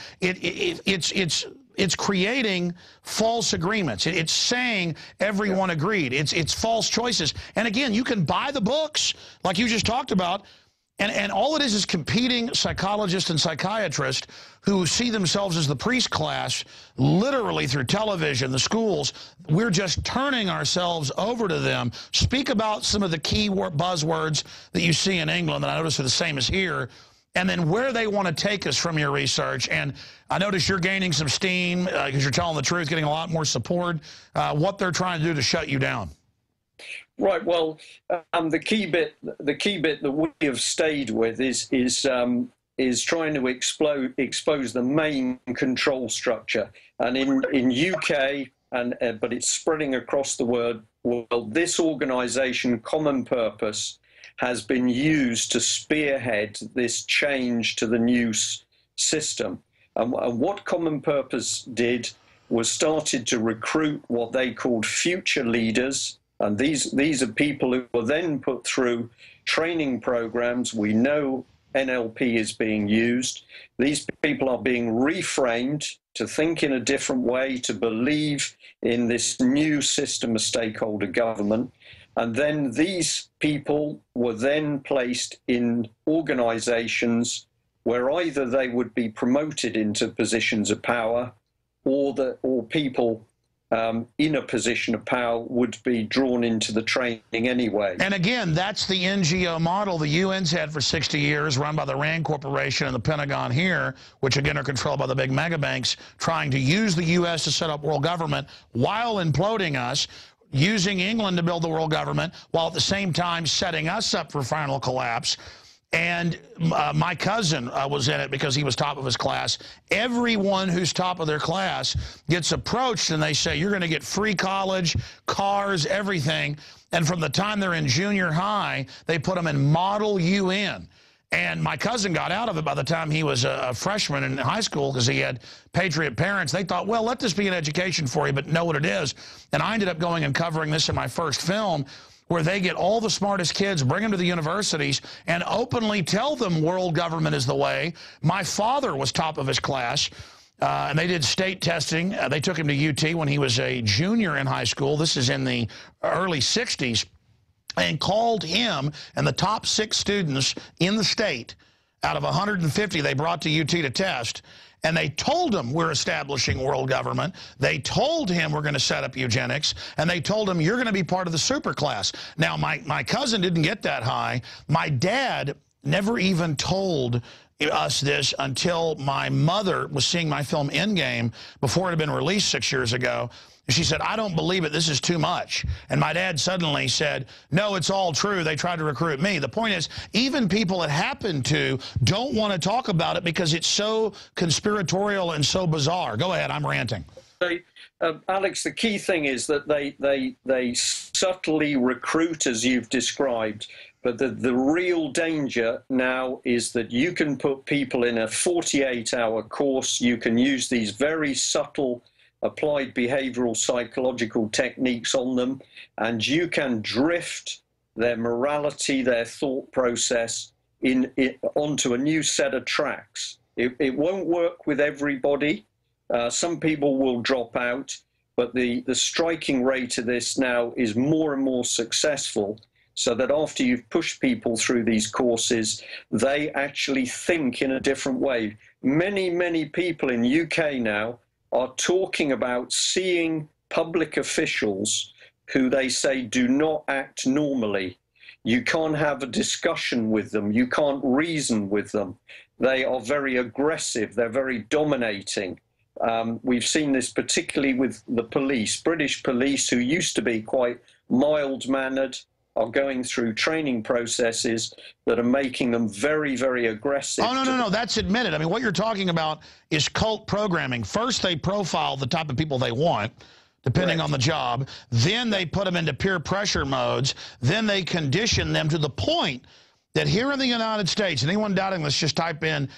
It's creating false agreements. It's saying everyone agreed. It's false choices. And again, you can buy the books like you just talked about, and all it is competing psychologists and psychiatrists who see themselves as the priest class, literally through television, the schools. We're just turning ourselves over to them. Speak about some of the key buzzwords that you see in England that I notice are the same as here, and then where they want to take us from your research. And I notice you're gaining some steam because you're telling the truth, getting a lot more support, what they're trying to do to shut you down. Right. Well, the key bit that we have stayed with is trying to expose the main control structure. And in UK, but it's spreading across the world, this organisation, Common Purpose, has been used to spearhead this change to the new system. And what Common Purpose did was started to recruit what they called future leaders. And these are people who were then put through training programs. We know NLP is being used. These people are being reframed to think in a different way, to believe in this new system of stakeholder government. And then these people were then placed in organizations where either they would be promoted into positions of power, or people in a position of power would be drawn into the training anyway. And again, that's the NGO model the UN's had for 60 years, run by the RAND Corporation and the Pentagon here, which again are controlled by the big mega banks, trying to use the U.S. to set up world government while imploding us, using England to build the world government, while at the same time setting us up for final collapse. And my cousin was in it because he was top of his class. Everyone who's top of their class gets approached and they say, you're going to get free college, cars, everything. And from the time they're in junior high, they put them in Model UN. And my cousin got out of it by the time he was a freshman in high school because he had patriot parents. They thought, well, let this be an education for you, but know what it is. And I ended up going and covering this in my first film, where they get all the smartest kids, bring them to the universities, and openly tell them world government is the way. My father was top of his class, and they did state testing. They took him to UT when he was a junior in high school. This is in the early 60s. And called him and the top 6 students in the state out of 150 they brought to UT to test. And they told him we're establishing world government. They told him we're going to set up eugenics. And they told him you're going to be part of the superclass. Now, my cousin didn't get that high. My dad never even told us this until my mother was seeing my film Endgame before it had been released 6 years ago. She said, I don't believe it. This is too much. And my dad suddenly said, no, it's all true. They tried to recruit me. The point is, even people it happened to don't want to talk about it because it's so conspiratorial and so bizarre. Go ahead. I'm ranting. Alex, the key thing is that they subtly recruit, as you've described. But the real danger now is that you can put people in a 48-hour course. You can use these very subtle applied behavioral psychological techniques on them, and you can drift their morality, their thought process onto a new set of tracks. It won't work with everybody. Some people will drop out, but the striking rate of this now is more and more successful, so that after you've pushed people through these courses, they actually think in a different way. Many, many people in UK now are talking about seeing public officials who they say do not act normally. You can't have a discussion with them. You can't reason with them. They are very aggressive. They're very dominating. We've seen this particularly with the police. British police, who used to be quite mild-mannered, are going through training processes that are making them very, very aggressive. Oh, no, that's admitted. I mean, what you're talking about is cult programming. First, they profile the type of people they want, depending on the job. Then they put them into peer pressure modes. Then they condition them to the point that here in the United States, anyone doubting this, just type in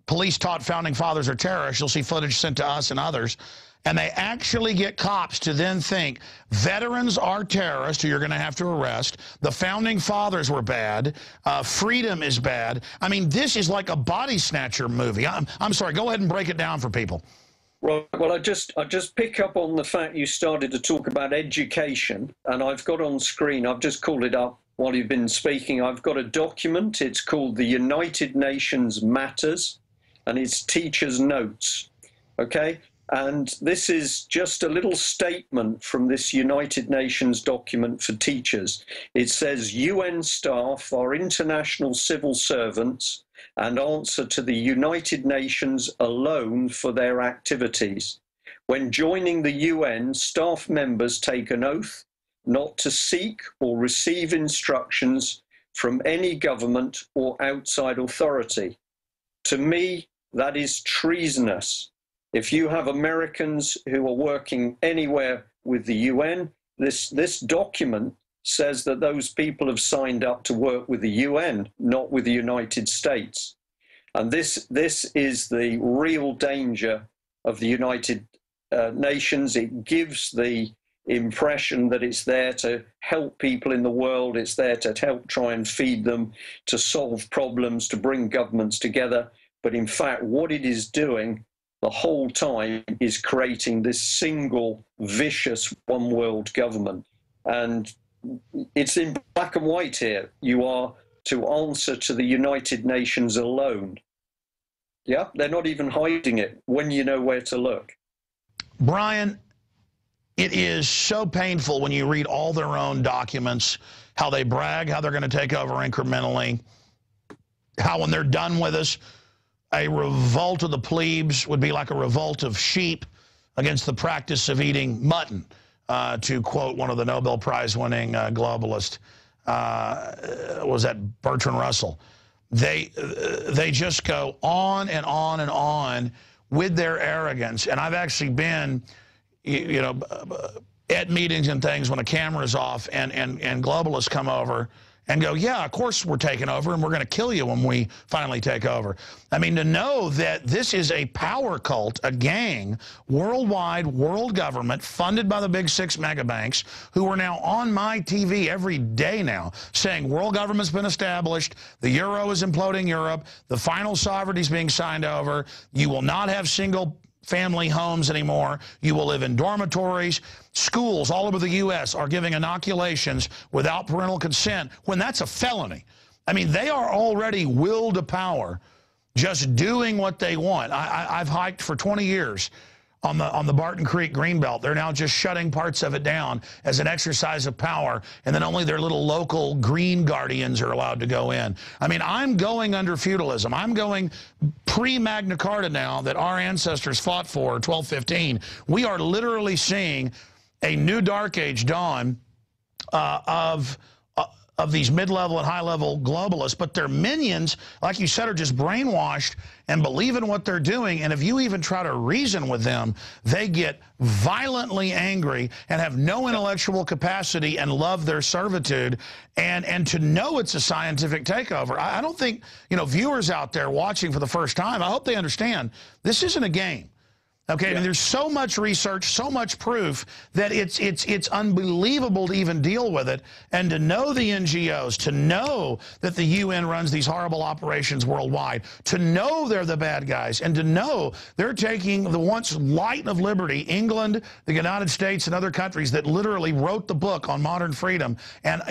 police taught founding fathers are terrorists. You'll see footage sent to us and others. And they actually get cops to then think veterans are terrorists who you're going to have to arrest. The founding fathers were bad. Freedom is bad. I mean, this is like a body snatcher movie. I'm sorry. Go ahead and break it down for people. Well, I just pick up on the fact you started to talk about education, and I've got on screen, I've just called it up while you've been speaking. I've got a document. It's called the United Nations Matters, and it's teachers' notes. Okay? And this is just a little statement from this United Nations document for teachers. It says, UN staff are international civil servants and answer to the United Nations alone for their activities. When joining the UN, staff members take an oath not to seek or receive instructions from any government or outside authority. To me, that is treasonous. If you have Americans who are working anywhere with the UN, this document says that those people have signed up to work with the UN, not with the United States. And this is the real danger of the United Nations. It gives the impression that it's there to help people in the world. It's there to help try and feed them, to solve problems, to bring governments together. But in fact, what it is doing the whole time is creating this single, vicious, one-world government. And it's in black and white here. You are to answer to the United Nations alone. Yeah, they're not even hiding it when you know where to look. Brian, it is so painful when you read all their own documents, how they brag, how they're going to take over incrementally, how when they're done with us, a revolt of the plebes would be like a revolt of sheep against the practice of eating mutton, to quote one of the Nobel Prize-winning globalists. Was that Bertrand Russell? They just go on and on and on with their arrogance. And I've actually been, you know, at meetings and things when a camera's off and globalists come over and go, yeah, of course we're taking over and we're going to kill you when we finally take over. I mean, to know that this is a power cult, a gang, worldwide, world government, funded by the big 6 mega banks, who are now on my TV every day now saying world government's been established, the euro is imploding Europe, the final sovereignty is being signed over, you will not have single family homes anymore. You will live in dormitories. Schools all over the U.S. are giving inoculations without parental consent when that's a felony. I mean, they are already will to power, just doing what they want. I've hiked for 20 years on the Barton Creek Greenbelt. They're now just shutting parts of it down as an exercise of power, and then only their little local green guardians are allowed to go in. I mean, I'm going under feudalism. I'm going pre-Magna Carta now that our ancestors fought for, 1215. We are literally seeing a new dark age dawn of these mid-level and high-level globalists, but their minions, like you said, are just brainwashed and believe in what they're doing. And if you even try to reason with them, they get violently angry and have no intellectual capacity and love their servitude. And to know it's a scientific takeover, I don't think, you know, viewers out there watching for the first time, I hope they understand this isn't a game. Okay, yeah. I mean, there's so much research, so much proof that it's unbelievable to even deal with it. And to know the NGOs, to know that the UN runs these horrible operations worldwide, to know they're the bad guys, and to know they're taking the once light of liberty, England, the United States, and other countries that literally wrote the book on modern freedom, and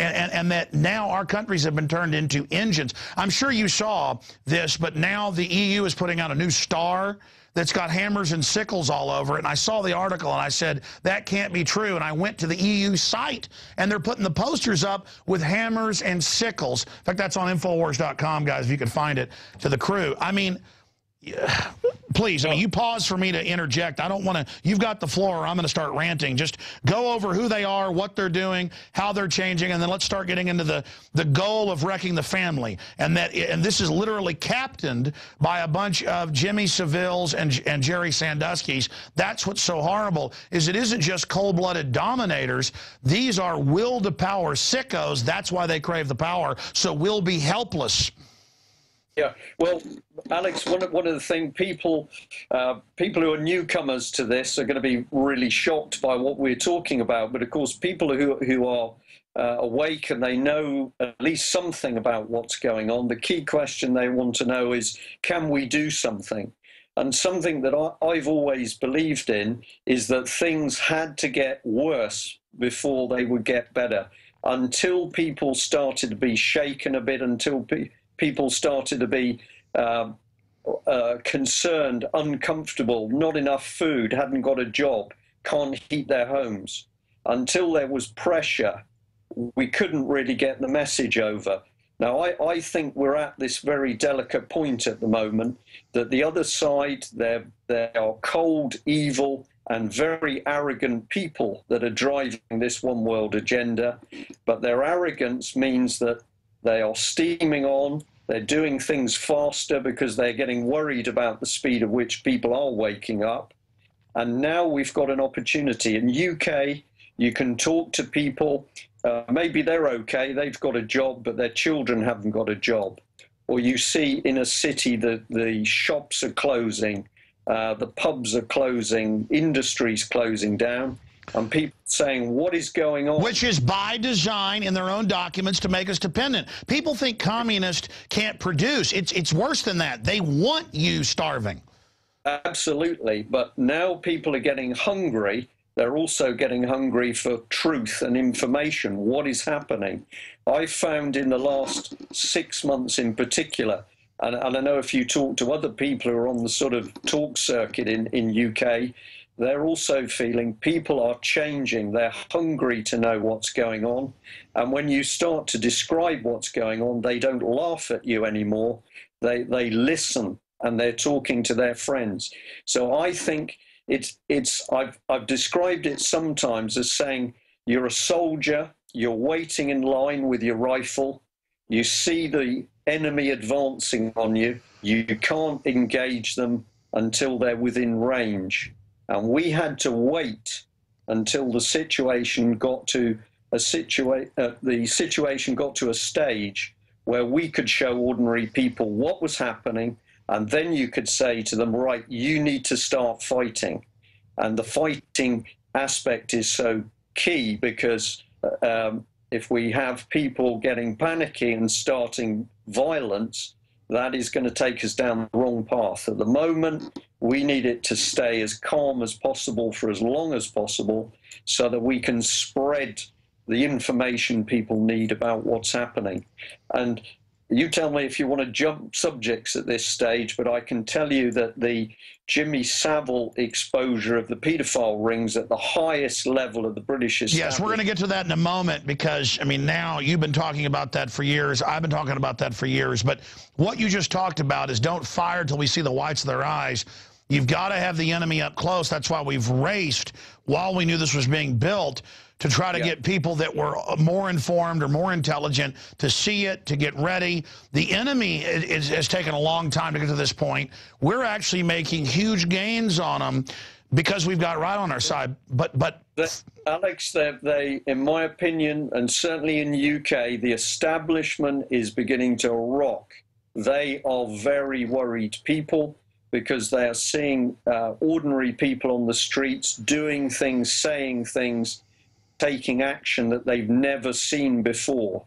that now our countries have been turned into engines. I'm sure you saw this, but now the EU is putting out a new star that's got hammers and sickles all over it. And I saw the article and I said, that can't be true. And I went to the EU site and they're putting the posters up with hammers and sickles. In fact, that's on Infowars.com, guys, if you could find it, to the crew. I mean, please, I mean, you pause for me to interject. I don't want to, you've got the floor, or I'm going to start ranting. Just go over who they are, what they're doing, how they're changing, and then let's start getting into the goal of wrecking the family. And this is literally captained by a bunch of Jimmy Savilles and Jerry Sandusky's. That's what's so horrible, is it isn't just cold-blooded dominators. These are will-to-power sickos. That's why they crave the power, so we'll be helpless. Yeah, well, Alex, one of the things people who are newcomers to this are going to be really shocked by what we're talking about. But of course, people who are awake and they know at least something about what's going on, the key question they want to know is, can we do something? And something that I've always believed in is that things had to get worse before they would get better. Until people started to be shaken a bit, until people started to be concerned, uncomfortable, not enough food, hadn't got a job, can't heat their homes. Until there was pressure, we couldn't really get the message over. Now, I think we're at this very delicate point at the moment that the other side, there are cold, evil, and very arrogant people that are driving this one world agenda. But their arrogance means that they are steaming on. They're doing things faster because they're getting worried about the speed at which people are waking up. And now we've got an opportunity. In UK, you can talk to people. Maybe they're okay, they've got a job, but their children haven't got a job. Or you see in a city that the shops are closing, the pubs are closing, industries closing down. And people saying, what is going on? Which is by design in their own documents to make us dependent. People think communists can't produce. It's worse than that. They want you starving. Absolutely. But now people are getting hungry. They're also getting hungry for truth and information. What is happening? I found in the last 6 months in particular, and I know if you talk to other people who are on the sort of talk circuit in UK, they're also feeling people are changing. They're hungry to know what's going on. And when you start to describe what's going on, they don't laugh at you anymore. They listen, and they're talking to their friends. So I think I've described it sometimes as saying you're a soldier, you're waiting in line with your rifle, you see the enemy advancing on you, you can't engage them until they're within range. And we had to wait until the situation got to a stage where we could show ordinary people what was happening, and then you could say to them, right, you need to start fighting. And the fighting aspect is so key, because if we have people getting panicky and starting violence, that is going to take us down the wrong path. At the moment, we need it to stay as calm as possible for as long as possible, so that we can spread the information people need about what's happening. And you tell me if you want to jump subjects at this stage, but I can tell you that the Jimmy Savile exposure of the paedophile rings at the highest level of the British establishment. Yes, we're going to get to that in a moment, because, I mean, now you've been talking about that for years. I've been talking about that for years. But what you just talked about is don't fire till we see the whites of their eyes. You've got to have the enemy up close. That's why we've raced while we knew this was being built, to try to get people that were more informed or more intelligent to see it, to get ready. The enemy has taken a long time to get to this point. We're actually making huge gains on them because we've got right on our side. But Alex, they, in my opinion, and certainly in the UK, the establishment is beginning to rock. They are very worried people, because they are seeing ordinary people on the streets doing things, saying things, taking action that they've never seen before.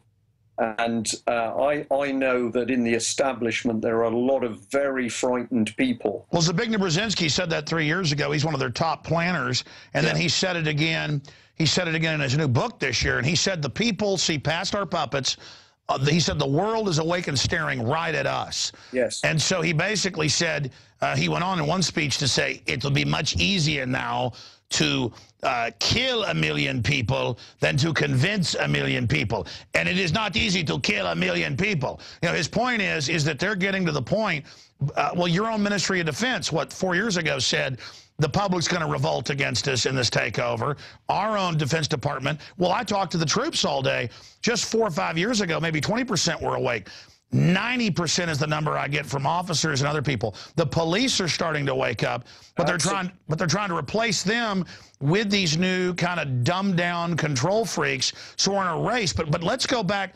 And I know that in the establishment there are a lot of very frightened people. Well, Zbigniew Brzezinski said that 3 years ago. He's one of their top planners. And then he said it again. He said it again in his new book this year. And he said the people see past our puppets. He said the world is awake and staring right at us. Yes. And so he basically said, he went on in one speech to say, it'll be much easier now to kill 1 million people than to convince 1 million people. And it is not easy to kill 1 million people. You know, his point is that they're getting to the point, well, your own Ministry of Defense, 4 years ago said, the public's going to revolt against us in this takeover. Our own Defense Department, well, I talked to the troops all day. Just 4 or 5 years ago, maybe 20% were awake. 90% is the number I get from officers and other people. The police are starting to wake up, but they're trying to replace them with these new kind of dumbed down control freaks. So we're in a race. But let's go back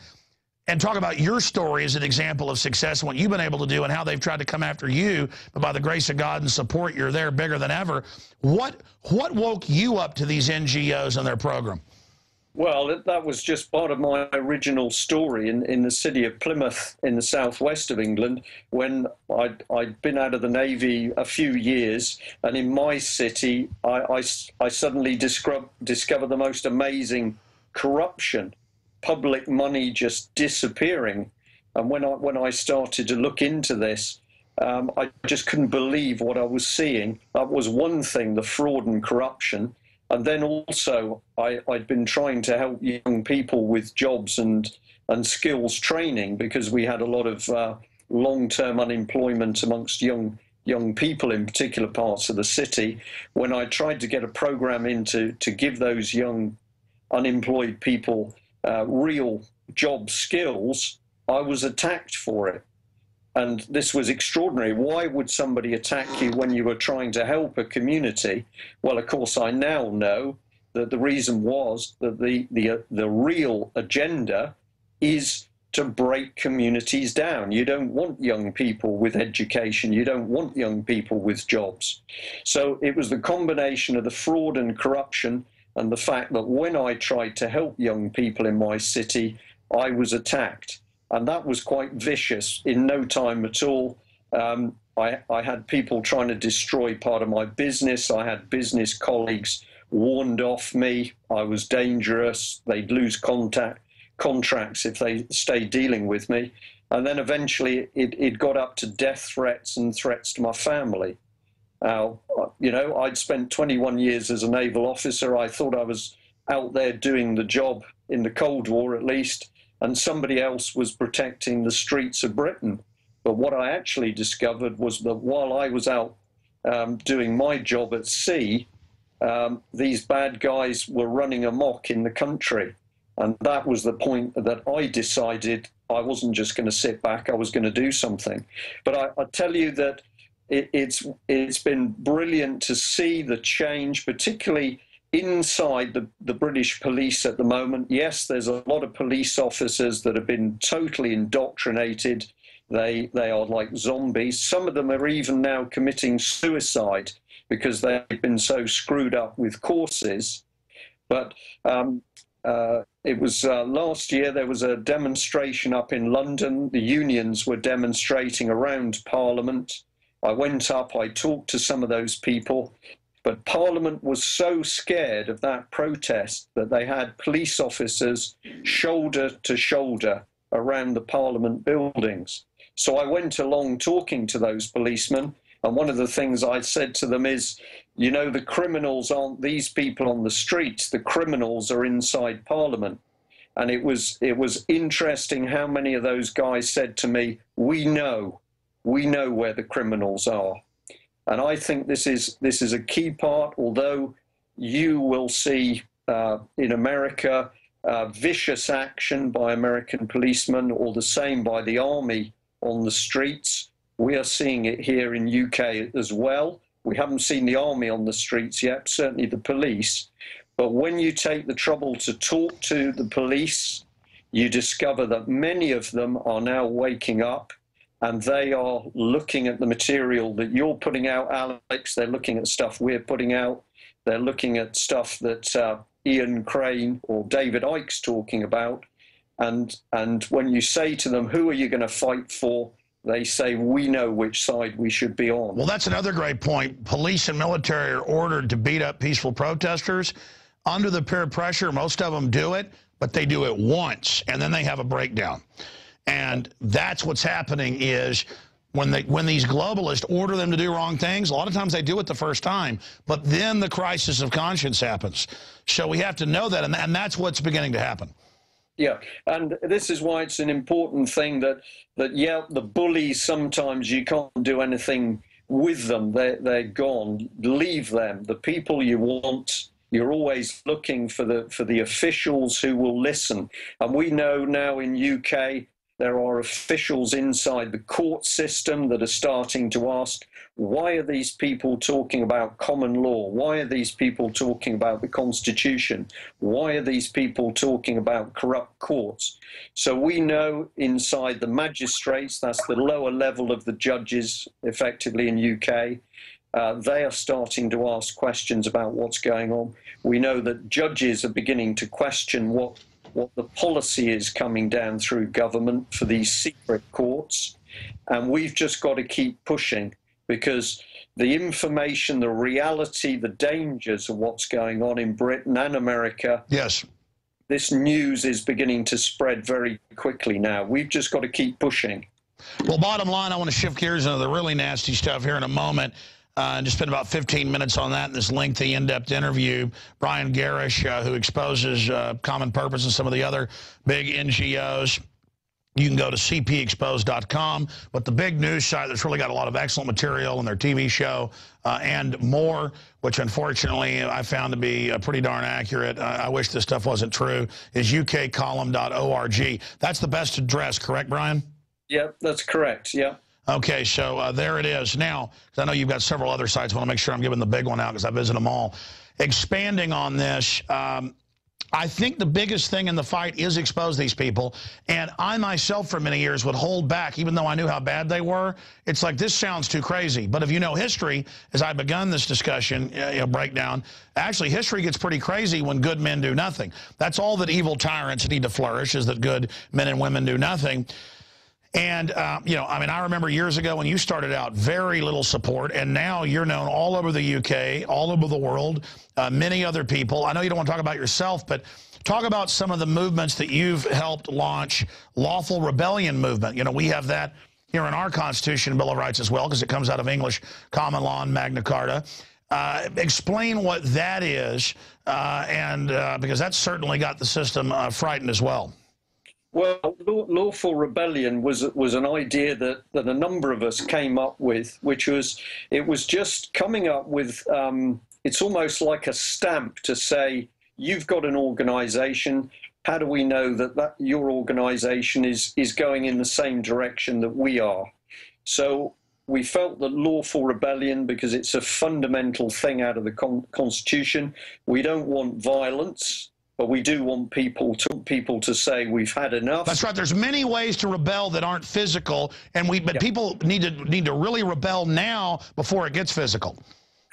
and talk about your story as an example of success and what you've been able to do and how they've tried to come after you. But by the grace of God and support, you're there bigger than ever. What woke you up to these NGOs and their program? Well, that was just part of my original story in the city of Plymouth in the southwest of England, when I'd been out of the Navy a few years, and in my city I suddenly discovered the most amazing corruption, public money just disappearing. And when I started to look into this, I just couldn't believe what I was seeing. That was one thing, the fraud and corruption. And then also, I'd been trying to help young people with jobs and skills training, because we had a lot of long-term unemployment amongst young people in particular parts of the city. When I tried to get a program in to give those young unemployed people real job skills, I was attacked for it. And this was extraordinary. Why would somebody attack you when you were trying to help a community? Well, of course, I now know that the reason was that the real agenda is to break communities down. You don't want young people with education. You don't want young people with jobs. So it was the combination of the fraud and corruption and the fact that when I tried to help young people in my city, I was attacked. And that was quite vicious. In no time at all, I had people trying to destroy part of my business. I had business colleagues warned off me. I was dangerous. They'd lose contracts if they stayed dealing with me. And then eventually it got up to death threats and threats to my family. Now, You know, I'd spent 21 years as a naval officer. I thought I was out there doing the job in the Cold War, at least, and somebody else was protecting the streets of Britain. But what I actually discovered was that while I was out doing my job at sea, these bad guys were running amok in the country. And that was the point that I decided I wasn't just going to sit back, I was going to do something. But I tell you that it's been brilliant to see the change, particularly inside the British police at the moment. Yes, there's a lot of police officers that have been totally indoctrinated. They are like zombies. Some of them are even now committing suicide because they've been so screwed up with courses. But it was last year, there was a demonstration up in London. The unions were demonstrating around Parliament. I went up, I talked to some of those people, but Parliament was so scared of that protest that they had police officers shoulder to shoulder around the Parliament buildings. So I went along talking to those policemen, and one of the things I said to them is, you know, the criminals aren't these people on the streets, the criminals are inside Parliament. And it was interesting how many of those guys said to me, we know where the criminals are. And I think this is a key part, although you will see in America vicious action by American policemen, or the same by the army on the streets. We are seeing it here in UK as well. We haven't seen the army on the streets yet, certainly the police. But when you take the trouble to talk to the police, you discover that many of them are now waking up, and they are looking at the material that you're putting out, Alex. They're looking at stuff we're putting out. They're looking at stuff that Ian Crane or David Icke's talking about. And when you say to them, who are you going to fight for? They say, we know which side we should be on. Well, that's another great point. Police and military are ordered to beat up peaceful protesters. Under the peer pressure, most of them do it, but they do it once, and then they have a breakdown. And that's what's happening is when these globalists order them to do wrong things, a lot of times they do it the first time, but then the crisis of conscience happens. So we have to know that, and that's what's beginning to happen. Yeah, and this is why it's an important thing that yeah, the bullies, sometimes you can't do anything with them. They're gone. Leave them. The people you want, you're always looking for the officials who will listen. And we know now in UK there are officials inside the court system that are starting to ask, why are these people talking about common law? Why are these people talking about the Constitution? Why are these people talking about corrupt courts? So we know inside the magistrates, that's the lower level of the judges effectively in UK, they are starting to ask questions about what's going on. We know that judges are beginning to question what the policy is coming down through government for these secret courts. And we've just got to keep pushing, because the information, the reality, the dangers of what's going on in Britain and America, yes, this news is beginning to spread very quickly now. We've just got to keep pushing. Well, bottom line, I want to shift gears into the really nasty stuff here in a moment. And just spend about 15 minutes on that in this lengthy, in-depth interview. Brian Gerrish, who exposes Common Purpose and some of the other big NGOs. You can go to cpexposed.com. But the big news site that's really got a lot of excellent material in their TV show and more, which unfortunately I found to be pretty darn accurate. I wish this stuff wasn't true, is ukcolumn.org. That's the best address, correct, Brian? Yeah, that's correct, yeah. Okay, so there it is. Now, because I know you've got several other sites, I want to make sure I'm giving the big one out because I visit them all. Expanding on this, I think the biggest thing in the fight is expose these people. And I myself for many years would hold back, even though I knew how bad they were. It's like, this sounds too crazy. But if you know history, as I begun this discussion, breakdown, actually history gets pretty crazy when good men do nothing. That's all that evil tyrants need to flourish, is that good men and women do nothing. And, I mean, I remember years ago when you started out, very little support, and now you're known all over the UK, all over the world, many other people. I know you don't want to talk about yourself, but talk about some of the movements that you've helped launch. Lawful rebellion movement. You know, we have that here in our Constitution and Bill of Rights as well, because it comes out of English common law and Magna Carta. Explain what that is, because that's certainly got the system frightened as well. Well, lawful rebellion was an idea that a number of us came up with, which was, it was just coming up with, it's almost like a stamp to say, you've got an organization. How do we know that your organization is going in the same direction that we are? So we felt that lawful rebellion, because it's a fundamental thing out of the Constitution, we don't want violence, but we do want people to say we've had enough. That's right. There's many ways to rebel that aren't physical, but people need to really rebel now before it gets physical.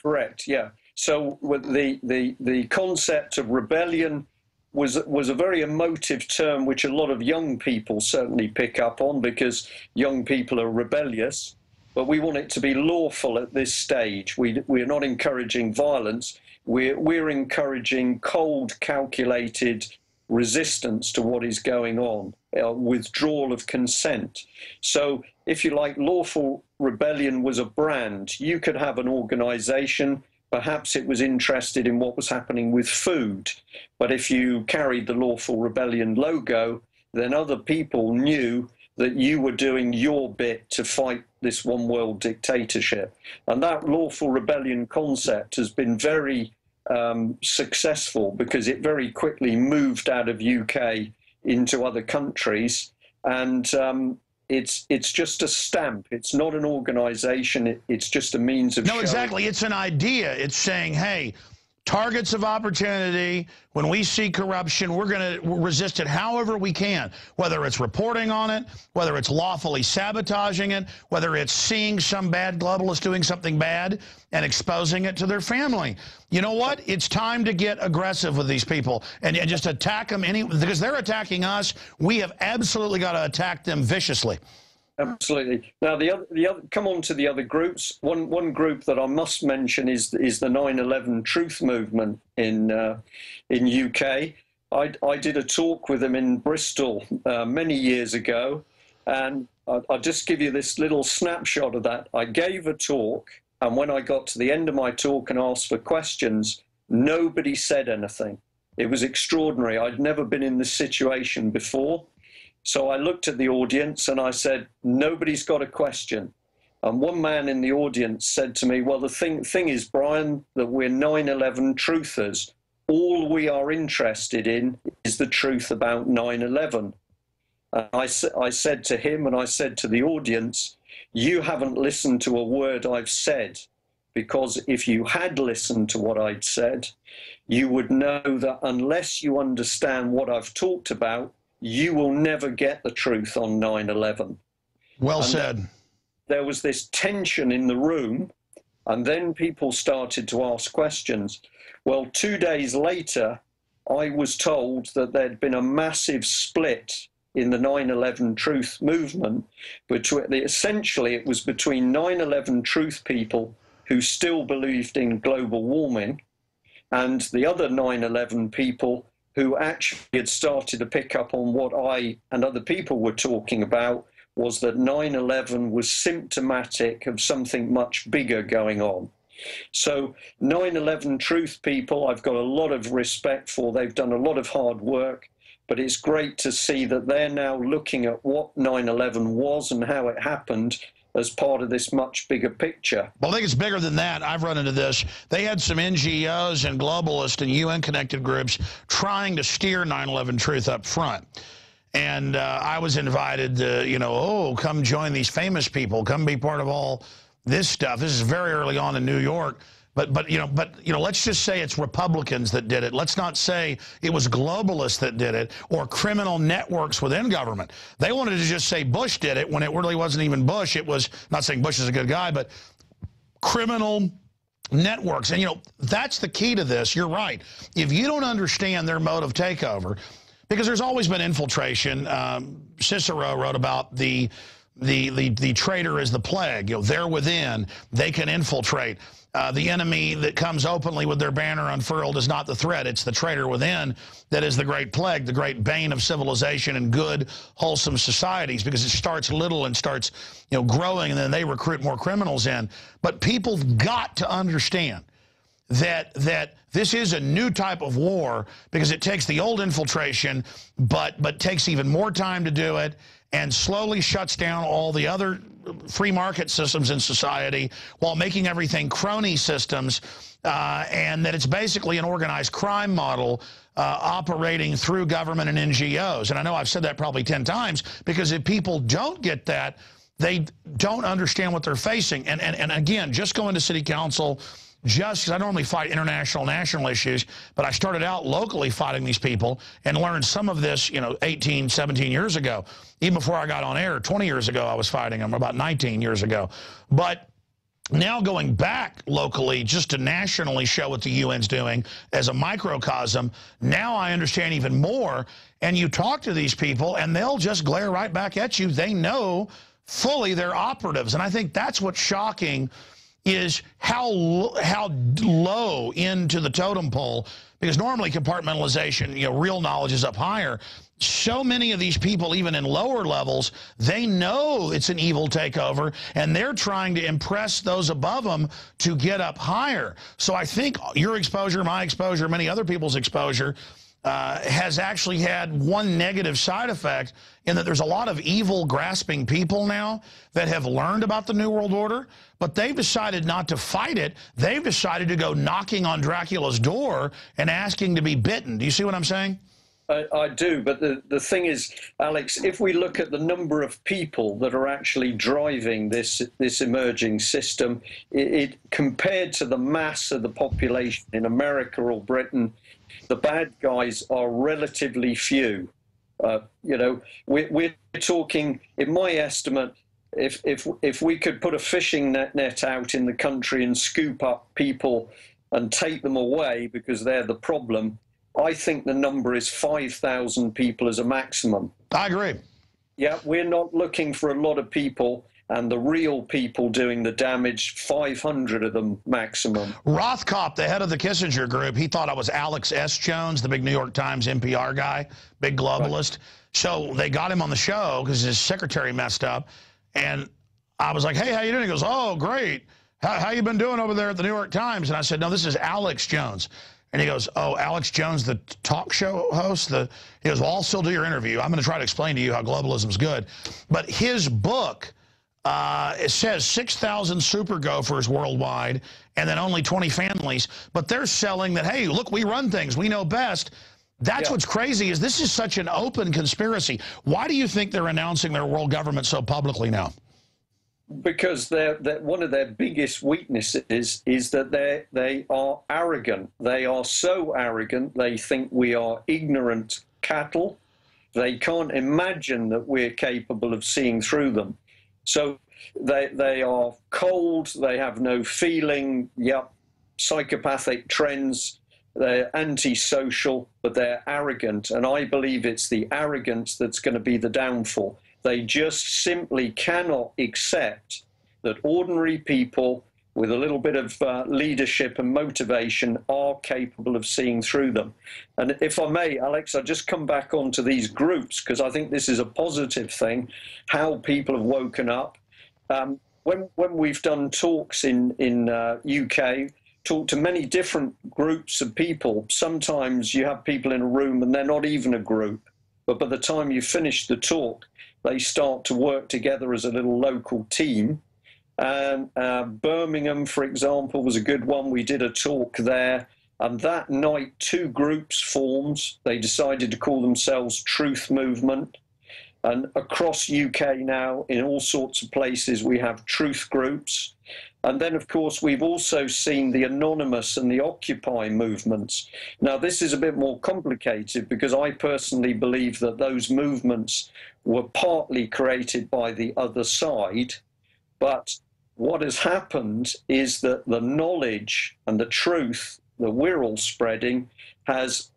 Correct. Yeah. So with the concept of rebellion was a very emotive term, which a lot of young people certainly pick up on, because young people are rebellious. But we want it to be lawful at this stage. We're not encouraging violence. We're encouraging cold, calculated resistance to what is going on, withdrawal of consent. So, if you like, lawful rebellion was a brand. You could have an organization, perhaps it was interested in what was happening with food, but if you carried the lawful rebellion logo, then other people knew that you were doing your bit to fight this one world dictatorship. And that lawful rebellion concept has been very successful, because it very quickly moved out of UK into other countries. And it's just a stamp. It's not an organization. It's just a means of showing. Exactly. It's an idea. It's saying, hey, targets of opportunity, when we see corruption, we're going to resist it however we can, whether it's reporting on it, whether it's lawfully sabotaging it, whether it's seeing some bad globalist doing something bad and exposing it to their family. You know what? It's time to get aggressive with these people and just attack them because they're attacking us. We have absolutely got to attack them viciously. Absolutely. Now, the other, come on to the other groups. One group that I must mention is the 9/11 Truth Movement in UK. I did a talk with them in Bristol many years ago, and I'll just give you this little snapshot of that. I gave a talk, and when I got to the end of my talk and asked for questions, nobody said anything. It was extraordinary. I'd never been in this situation before. So I looked at the audience and I said, nobody's got a question. And one man in the audience said to me, well, the thing is, Brian, that we're 9/11 truthers. All we are interested in is the truth about 9/11. And I said to him, and I said to the audience, you haven't listened to a word I've said, because if you had listened to what I'd said, you would know that unless you understand what I've talked about, you will never get the truth on 9/11. Well said. There was this tension in the room, and then people started to ask questions. Well, 2 days later, I was told that there'd been a massive split in the 9/11 truth movement. Essentially, it was between 9/11 truth people who still believed in global warming and the other 9/11 people who actually had started to pick up on what I and other people were talking about, was that 9/11 was symptomatic of something much bigger going on. So 9/11 truth people, I've got a lot of respect for. They've done a lot of hard work, but it's great to see that they're now looking at what 9/11 was and how it happened as part of this much bigger picture. Well, I think it's bigger than that. I've run into this. They had some NGOs and globalist and UN-connected groups trying to steer 9/11 truth up front. And I was invited to, come join these famous people, come be part of all this stuff. This is very early on in New York. But let's just say it's Republicans that did it. Let's not say it was globalists that did it or criminal networks within government. They wanted to just say Bush did it when it really wasn't even Bush. It was, not saying Bush is a good guy, but criminal networks. And, that's the key to this. You're right. If you don't understand their mode of takeover, because there's always been infiltration. Cicero wrote about the traitor is the plague. They're within. They can infiltrate. The enemy that comes openly with their banner unfurled is not the threat. It's the traitor within that is the great plague, the great bane of civilization and good, wholesome societies, because it starts little and starts growing, and then they recruit more criminals in. But people've got to understand that this is a new type of war because it takes the old infiltration, but takes even more time to do it and slowly shuts down all the other free market systems in society while making everything crony systems, and that it's basically an organized crime model operating through government and NGOs. And I know I've said that probably 10 times, because if people don't get that, they don't understand what they're facing. And again, just going to city council, just because I normally fight international, national issues, but I started out locally fighting these people and learned some of this, 18, 17 years ago. Even before I got on air, 20 years ago, I was fighting them, about 19 years ago. But now going back locally just to nationally show what the UN's doing as a microcosm, now I understand even more. And you talk to these people and they'll just glare right back at you. They know fully they're operatives. And I think that's what's shocking, is how low into the totem pole, because normally compartmentalization, real knowledge is up higher. So many of these people, even in lower levels, they know it's an evil takeover, and they're trying to impress those above them to get up higher. So I think your exposure, my exposure, many other people's exposure has actually had one negative side effect, in that there's a lot of evil, grasping people now that have learned about the New World Order, but they've decided not to fight it. They've decided to go knocking on Dracula's door and asking to be bitten. Do you see what I'm saying? I do, but the thing is, Alex, if we look at the number of people that are actually driving this emerging system, it compared to the mass of the population in America or Britain, the bad guys are relatively few. We're talking, in my estimate, if we could put a fishing net out in the country and scoop up people and take them away because they're the problem, I think the number is 5,000 people as a maximum. I agree. Yeah, we're not looking for a lot of people, and the real people doing the damage, 500 of them maximum. Rothkopf, the head of the Kissinger group, he thought I was Alex S. Jones, the big New York Times NPR guy, big globalist. Right. So they got him on the show because his secretary messed up. And I was like, hey, how you doing? He goes, oh, great. How you been doing over there at the New York Times? And I said, no, this is Alex Jones. And he goes, oh, Alex Jones, the talk show host? He goes, well, I'll still do your interview. I'm going to try to explain to you how globalism's good. But his book, it says 6,000 super gophers worldwide and then only 20 families. But they're selling that, hey, look, we run things. We know best. That's what's crazy, is this is such an open conspiracy. Why do you think they're announcing their world government so publicly now? Because one of their biggest weaknesses is that they are arrogant. They are so arrogant, they think we are ignorant cattle. They can't imagine that we're capable of seeing through them. So they are cold, they have no feeling, psychopathic trends, they're antisocial, but they're arrogant. And I believe it's the arrogance that's going to be the downfall. They just simply cannot accept that ordinary people with a little bit of leadership and motivation are capable of seeing through them. And if I may, Alex, I'll just come back onto these groups, because I think this is a positive thing, how people have woken up. When we've done talks in UK, talked to many different groups of people, sometimes you have people in a room and they're not even a group, but by the time you finish the talk, they start to work together as a little local team. And Birmingham, for example, was a good one. We did a talk there, and that night 2 groups formed. They decided to call themselves Truth Movement. And across UK now, in all sorts of places, we have truth groups. And then, of course, we've also seen the Anonymous and the Occupy movements. Now, this is a bit more complicated, because I personally believe that those movements were partly created by the other side. But what has happened is that the knowledge and the truth that we're all spreading has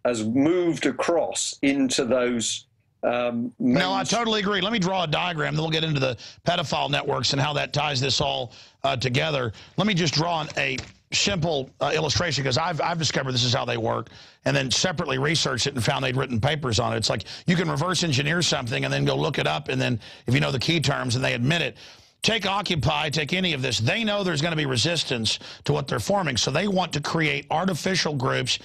moved across into those. No, I totally agree. Let me draw a diagram, then we'll get into the pedophile networks and how that ties this all together. Let me just draw a simple illustration, because I've discovered this is how they work, and then separately researched it and found they'd written papers on it. It's like you can reverse engineer something and then go look it up, and then if you know the key terms and they admit it. take Occupy, take any of this, they know there's going to be resistance to what they're forming. So they want to create artificial groups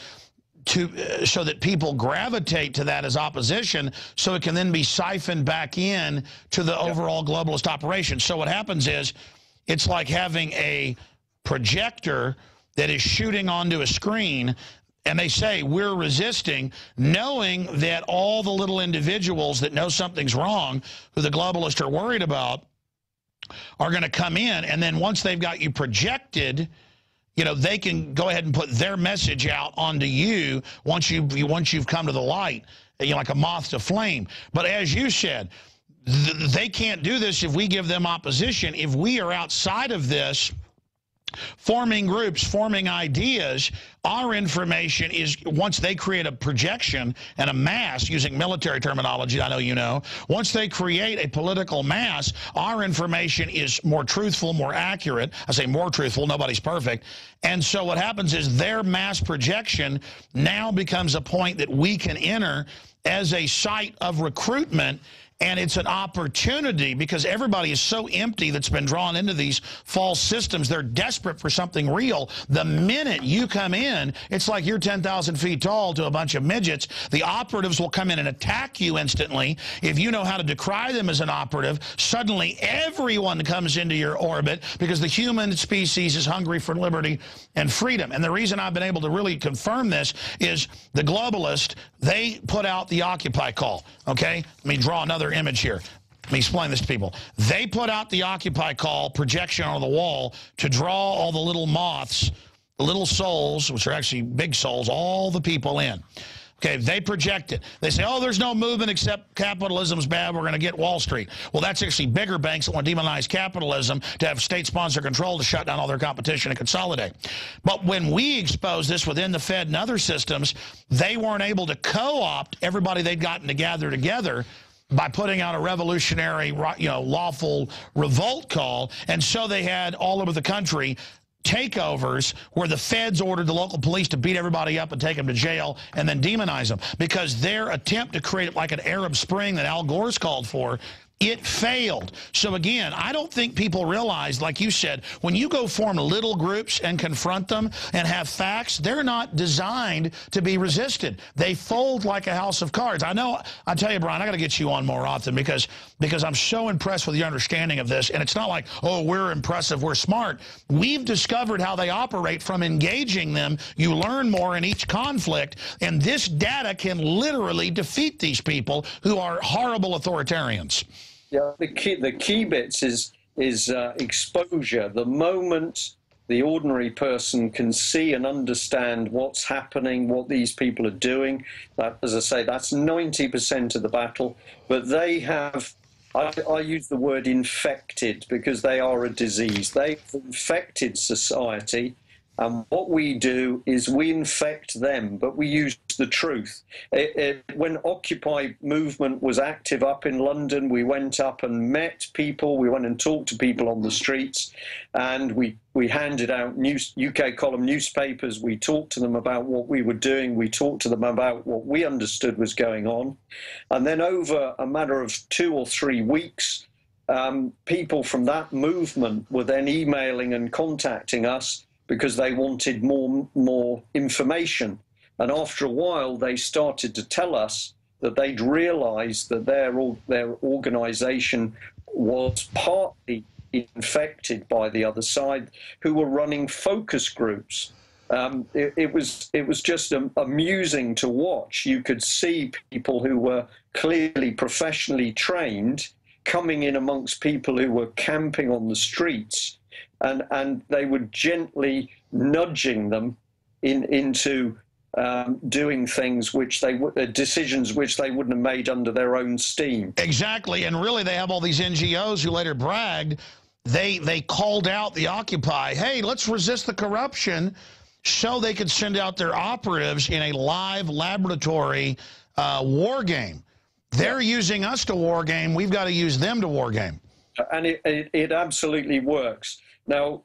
so that people gravitate to that as opposition, so it can then be siphoned back in to the overall globalist operation. So what happens is, it's like having a projector that is shooting onto a screen, and they say, we're resisting, knowing that all the little individuals that know something's wrong, who the globalists are worried about, are going to come in, and then once they've got you projected, you know, they can go ahead and put their message out onto you once you've come to the light, you know, like a moth to flame. But as you said, they can't do this if we give them opposition. If we are outside of this, forming groups, forming ideas, our information is, once they create a projection and a mass, using military terminology, I know you know, once they create a political mass, our information is more truthful, more accurate. I say more truthful, nobody's perfect. And so what happens is their mass projection now becomes a point that we can enter as a site of recruitment. And it's an opportunity, because everybody is so empty that's been drawn into these false systems. They're desperate for something real. The minute you come in, it's like you're 10,000 feet tall to a bunch of midgets. The operatives will come in and attack you instantly. If you know how to decry them as an operative, suddenly everyone comes into your orbit, because the human species is hungry for liberty and freedom. And the reason I've been able to really confirm this is the globalists, they put out the Occupy call, okay? Let me draw another image here. Let me explain this to people. They put out the Occupy call projection on the wall to draw all the little moths, the little souls, which are actually big souls, all the people in. Okay, they project it. They say, oh, there's no movement except capitalism's bad, we're going to get Wall Street. Well, that's actually bigger banks that want to demonize capitalism, to have state-sponsored control, to shut down all their competition and consolidate. But when we expose this within the Fed and other systems, they weren't able to co-opt everybody they'd gotten to gather together by putting out a revolutionary, you know, lawful revolt call. And so they had all over the country takeovers where the feds ordered the local police to beat everybody up and take them to jail and then demonize them, because their attempt to create like an Arab Spring that Al Gore's called for, it failed. So again, I don't think people realize, like you said, when you go form little groups and confront them and have facts, they're not designed to be resisted. They fold like a house of cards. I know, I tell you, Brian, I got to get you on more often, because I'm so impressed with your understanding of this. And it's not like, oh, we're impressive, we're smart. We've discovered how they operate from engaging them. You learn more in each conflict, and this data can literally defeat these people who are horrible authoritarians. Yeah, the key bits is exposure. The moment the ordinary person can see and understand what's happening, what these people are doing, that, as I say, that's 90% of the battle. But they have, I use the word infected, because they are a disease. They've infected society. And what we do is we infect them, but we use the truth. When Occupy movement was active up in London, we went up and met people. We went and talked to people on the streets, and we handed out UK column newspapers. We talked to them about what we were doing. We talked to them about what we understood was going on. And then over a matter of 2 or 3 weeks, people from that movement were then emailing and contacting us, because they wanted more information. And after a while, they started to tell us that they'd realized that their organization was partly infected by the other side, who were running focus groups. It was just amusing to watch. You could see people who were clearly professionally trained coming in amongst people who were camping on the streets, and they were gently nudging them into doing things which decisions which they wouldn't have made under their own steam. Exactly, and really they have all these NGOs who later bragged. They called out the Occupy, hey, let's resist the corruption, so they could send out their operatives in a live laboratory war game. They're using us to war game. We've got to use them to war game. And it absolutely works. Now,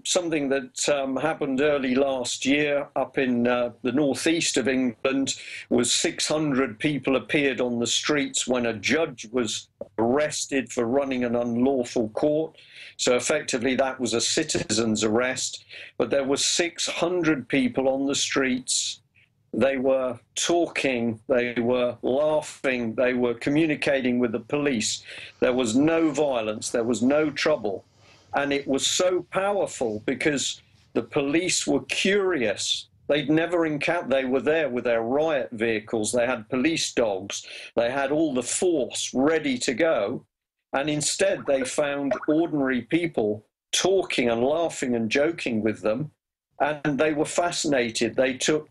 something that happened early last year up in the northeast of England was 600 people appeared on the streets when a judge was arrested for running an unlawful court. So effectively that was a citizen's arrest, but there were 600 people on the streets. They were talking, they were laughing, they were communicating with the police. There was no violence, there was no trouble. And it was so powerful because the police were curious. They'd never encountered, they were there with their riot vehicles, they had police dogs, they had all the force ready to go. And instead they found ordinary people talking and laughing and joking with them. And they were fascinated. They took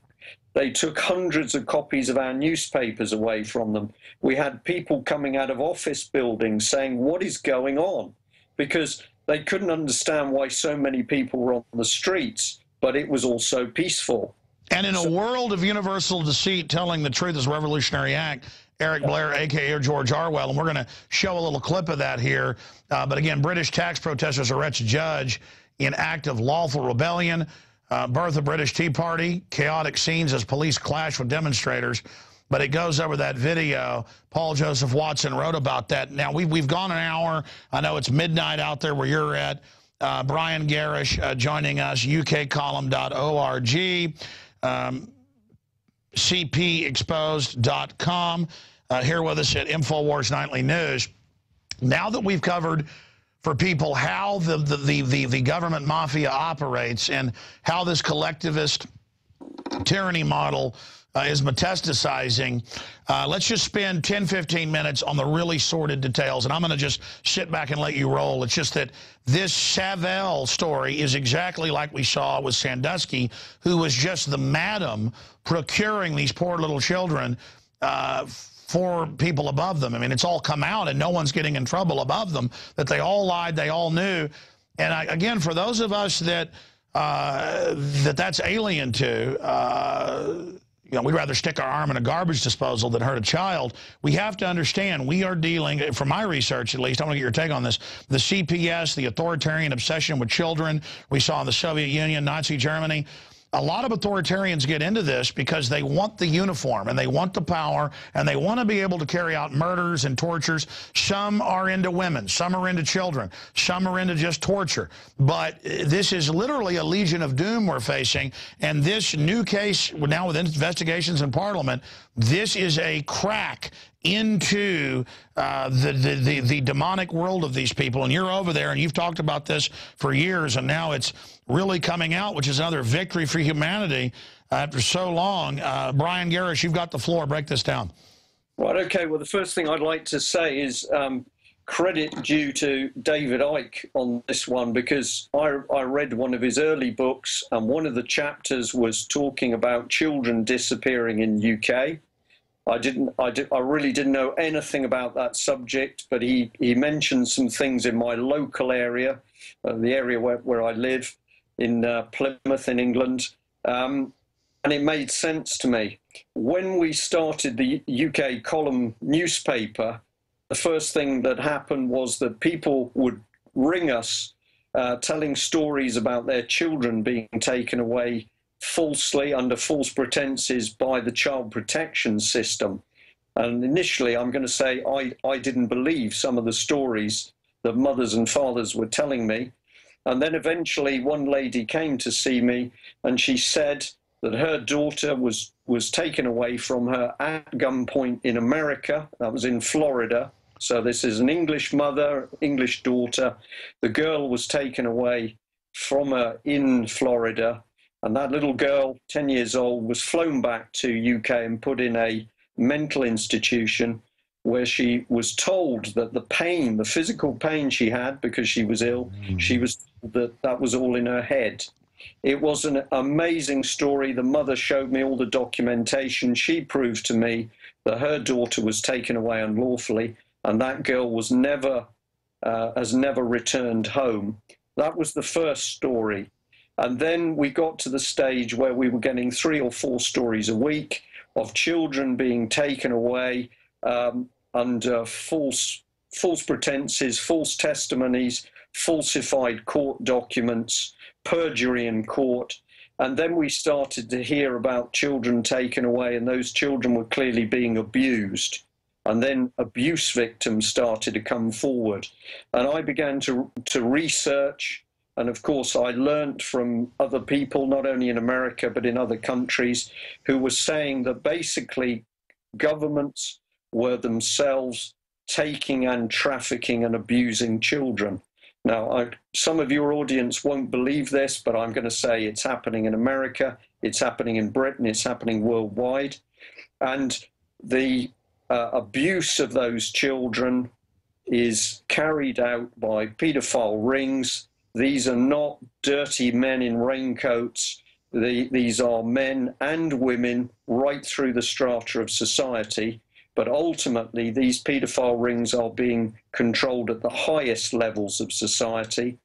hundreds of copies of our newspapers away from them. We had people coming out of office buildings saying, what is going on? Because they couldn't understand why so many people were on the streets, but it was also peaceful. And in a world of universal deceit, telling the truth is a revolutionary act, Eric Blair, a.k.a. George Orwell, and we're going to show a little clip of that here. But again, British tax protesters arrest judge in act of lawful rebellion, birth of British Tea Party, chaotic scenes as police clash with demonstrators. But it goes over that video. Paul Joseph Watson wrote about that. Now, we've gone an hour. I know it's midnight out there where you're at. Brian Gerrish joining us, ukcolumn.org, cpexposed.com, here with us at InfoWars Nightly News. Now that we've covered for people how the government mafia operates and how this collectivist tyranny model is metastasizing, let's just spend 10, 15 minutes on the really sordid details, and I'm going to just sit back and let you roll. It's just that this Savelle story is exactly like we saw with Sandusky, who was just the madam procuring these poor little children for people above them. I mean, it's all come out, and no one's getting in trouble above them, that they all lied, they all knew. And again, for those of us that that's alien to, you know, we'd rather stick our arm in a garbage disposal than hurt a child. We have to understand we are dealing, from my research at least, I want to get your take on this, the CPS, the authoritarian obsession with children we saw in the Soviet Union, Nazi Germany. A lot of authoritarians get into this because they want the uniform and they want the power and they want to be able to carry out murders and tortures. Some are into women, some are into children, some are into just torture. But this is literally a legion of doom we're facing. And this new case, now with investigations in Parliament, this is a crack into the demonic world of these people. And you're over there and you've talked about this for years, and now it's really coming out, which is another victory for humanity after so long. Brian Gerrish, you've got the floor. Break this down. Right, okay. Well, the first thing I'd like to say is credit due to David Icke on this one, because I read one of his early books, and one of the chapters was talking about children disappearing in UK. I really didn't know anything about that subject, but he mentioned some things in my local area, the area where I live, in Plymouth in England, and it made sense to me. When we started the UK column newspaper, the first thing that happened was that people would ring us telling stories about their children being taken away falsely under false pretenses by the child protection system. And initially, I'm going to say I didn't believe some of the stories that mothers and fathers were telling me. And then eventually one lady came to see me and she said that her daughter was taken away from her at gunpoint in America. That was in Florida. So this is an English mother, English daughter. The girl was taken away from her in Florida. And that little girl, 10 years old, was flown back to UK and put in a mental institution where she was told that the pain, the physical pain she had because she was ill, she was told that was all in her head. It was an amazing story. The mother showed me all the documentation. She proved to me that her daughter was taken away unlawfully, and that girl was has never returned home. That was the first story. And then we got to the stage where we were getting 3 or 4 stories a week of children being taken away under false pretenses, false testimonies, falsified court documents, perjury in court. And then we started to hear about children taken away, and those children were clearly being abused. And then abuse victims started to come forward. And I began to research. And of course, I learned from other people, not only in America, but in other countries, who were saying that basically governments were themselves taking and trafficking and abusing children. Now, some of your audience won't believe this, but I'm going to say it's happening in America, it's happening in Britain, it's happening worldwide. And the abuse of those children is carried out by paedophile rings. These are not dirty men in raincoats. These are men and women right through the strata of society. But ultimately, these paedophile rings are being controlled at the highest levels of society.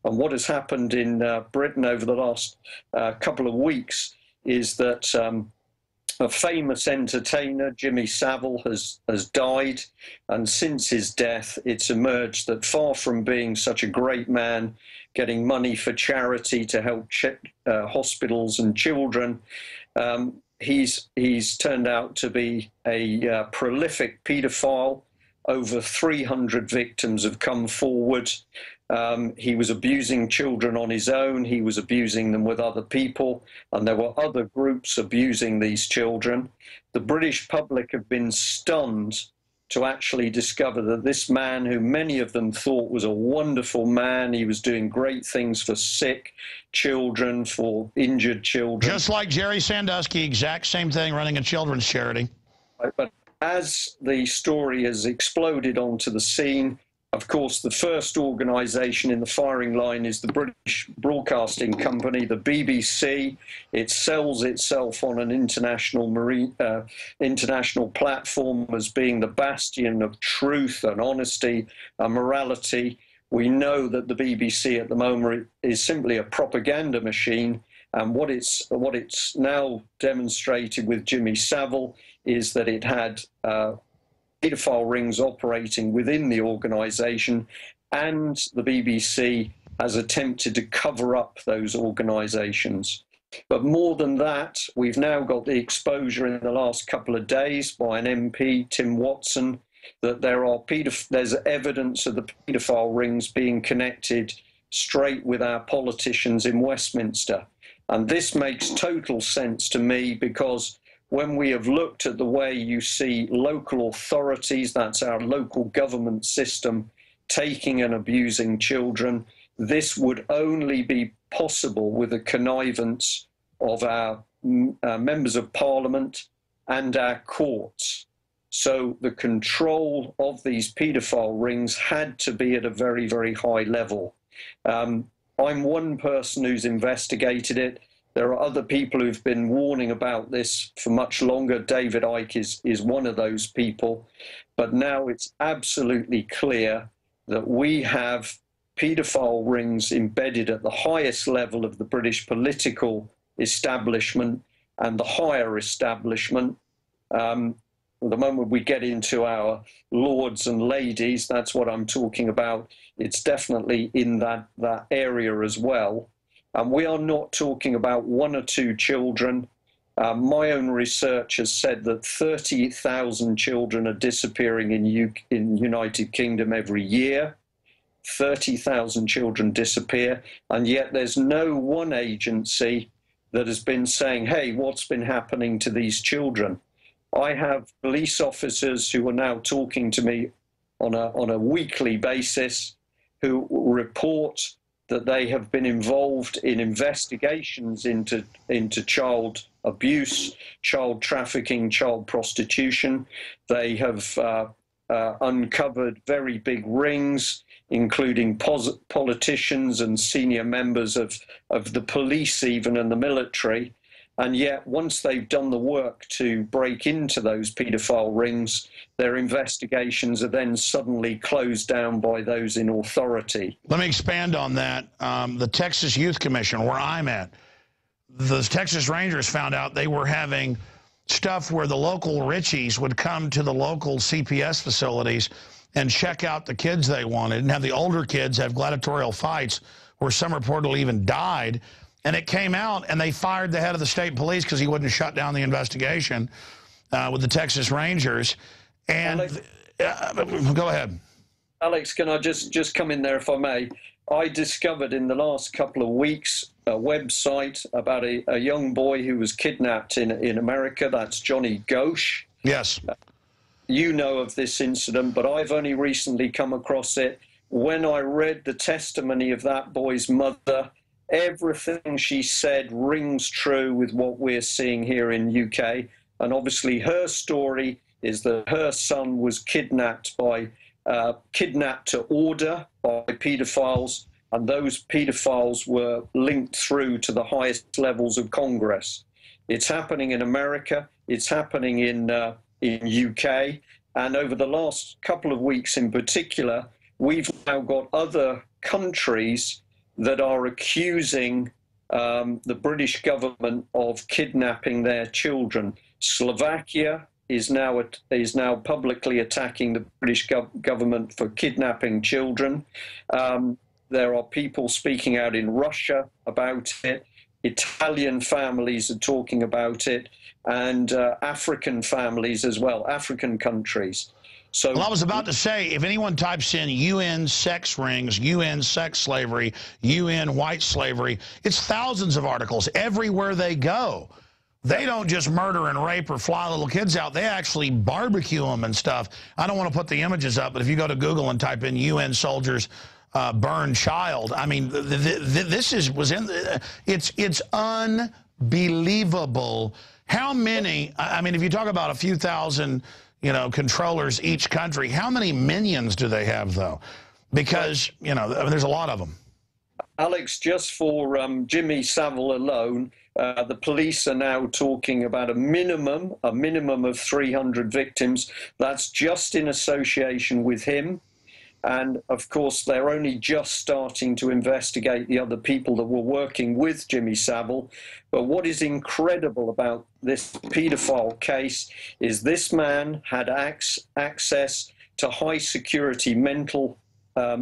And what has happened in Britain over the last couple of weeks is that a famous entertainer, Jimmy Savile, has died. And since his death, it's emerged that far from being such a great man, getting money for charity to help hospitals and children, he's turned out to be a prolific paedophile. Over 300 victims have come forward. He was abusing children on his own. He was abusing them with other people, and there were other groups abusing these children. The British public have been stunned to actually discover that this man, who many of them thought was a wonderful man, he was doing great things for sick children, for injured children. Just like Jerry Sandusky, exact same thing, running a children's charity. But as the story has exploded onto the scene, of course, the first organisation in the firing line is the British Broadcasting Company, the BBC. It sells itself on an international platform as being the bastion of truth and honesty and morality. We know that the BBC at the moment is simply a propaganda machine, and what it's now demonstrated with Jimmy Savile is that it had paedophile rings operating within the organisation, and the BBC has attempted to cover up those organisations. But more than that, we've now got the exposure in the last couple of days by an MP, Tim Watson, that there's evidence of the paedophile rings being connected straight with our politicians in Westminster. And this makes total sense to me, because when we have looked at the way you see local authorities, that's our local government system, taking and abusing children, this would only be possible with the connivance of our members of parliament and our courts. So the control of these paedophile rings had to be at a very, very high level. I'm one person who's investigated it. There are other people who've been warning about this for much longer. David Icke is one of those people. But now it's absolutely clear that we have paedophile rings embedded at the highest level of the British political establishment and the higher establishment. The moment we get into our lords and ladies, that's what I'm talking about. It's definitely in that area as well. And we are not talking about one or two children. My own research has said that 30,000 children are disappearing in United Kingdom every year. 30,000 children disappear, and yet there's no one agency that has been saying, hey, what's been happening to these children? I have police officers who are now talking to me on a weekly basis who report that they have been involved in investigations into child abuse, child trafficking, child prostitution. They have uncovered very big rings, including politicians and senior members of the police even, and the military. And yet, once they've done the work to break into those paedophile rings, their investigations are then suddenly closed down by those in authority. Let me expand on that. The Texas Youth Commission, where I'm at, the Texas Rangers found out they were having stuff where the local Richies would come to the local CPS facilities and check out the kids they wanted and have the older kids have gladiatorial fights where some reportedly even died. And it came out, and they fired the head of the state police because he wouldn't shut down the investigation with the Texas Rangers. And go ahead. Alex, can I just come in there if I may? I discovered in the last couple of weeks a website about a young boy who was kidnapped in America. That's Johnny Ghosh. Yes. You know of this incident, but I've only recently come across it. When I read the testimony of that boy's mother, everything she said rings true with what we're seeing here in UK. And obviously her story is that her son was kidnapped to order by paedophiles, and those paedophiles were linked through to the highest levels of Congress. It's happening in America, it's happening in UK, and over the last couple of weeks in particular, we've now got other countries that are accusing the British government of kidnapping their children. Slovakia is now publicly attacking the British government for kidnapping children. There are people speaking out in Russia about it. Italian families are talking about it, and African families as well, African countries. So, well, I was about to say, if anyone types in UN sex rings, UN sex slavery, UN white slavery, it's thousands of articles everywhere they go. They don't just murder and rape or fly little kids out. They actually barbecue them and stuff. I don't want to put the images up, but if you go to Google and type in UN soldiers burn child, I mean, it's unbelievable. How many, I mean, if you talk about a few thousand, you know, controllers each country, how many minions do they have, though? Because, you know, I mean, there's a lot of them. Alex, just for Jimmy Savile alone, the police are now talking about a minimum of 300 victims. That's just in association with him. And, of course, they're only just starting to investigate the other people that were working with Jimmy Savile. But what is incredible about this paedophile case is this man had access to high-security mental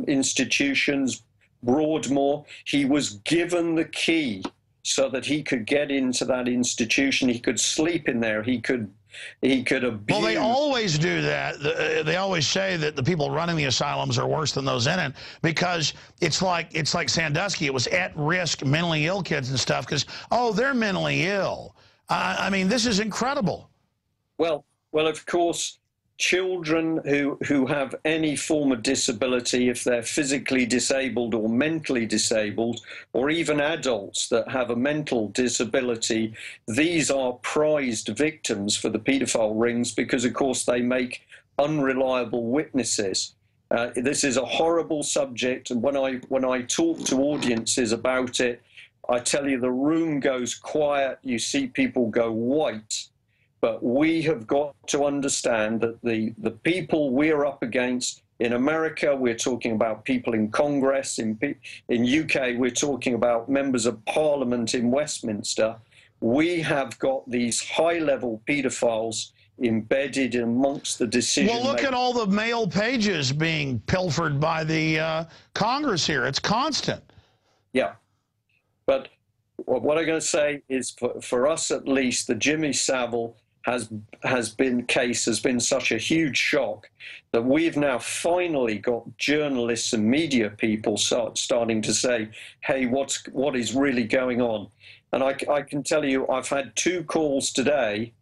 institutions, Broadmoor. He was given the key so that he could get into that institution. He could sleep in there. He could abuse. Well, they always do that. They always say that the people running the asylums are worse than those in it because it's like Sandusky. It was at-risk mentally ill kids and stuff because, oh, they're mentally ill. I mean, this is incredible. Well, of course, children who have any form of disability, if they're physically disabled or mentally disabled, or even adults that have a mental disability, these are prized victims for the paedophile rings because, of course, they make unreliable witnesses. This is a horrible subject, and when I talk to audiences about it, I tell you the room goes quiet, you see people go white. But we have got to understand that the people we're up against in America, we're talking about people in Congress. In UK, we're talking about members of Parliament in Westminster. We have got these high-level paedophiles embedded amongst the decision. Well, look at all the mail pages being pilfered by the Congress here. It's constant. Yeah. But what I'm going to say is, for us at least, the Jimmy Savile has been such a huge shock that we've now finally got journalists and media people starting to say, hey, what is really going on? And I can tell you, I've had 2 calls today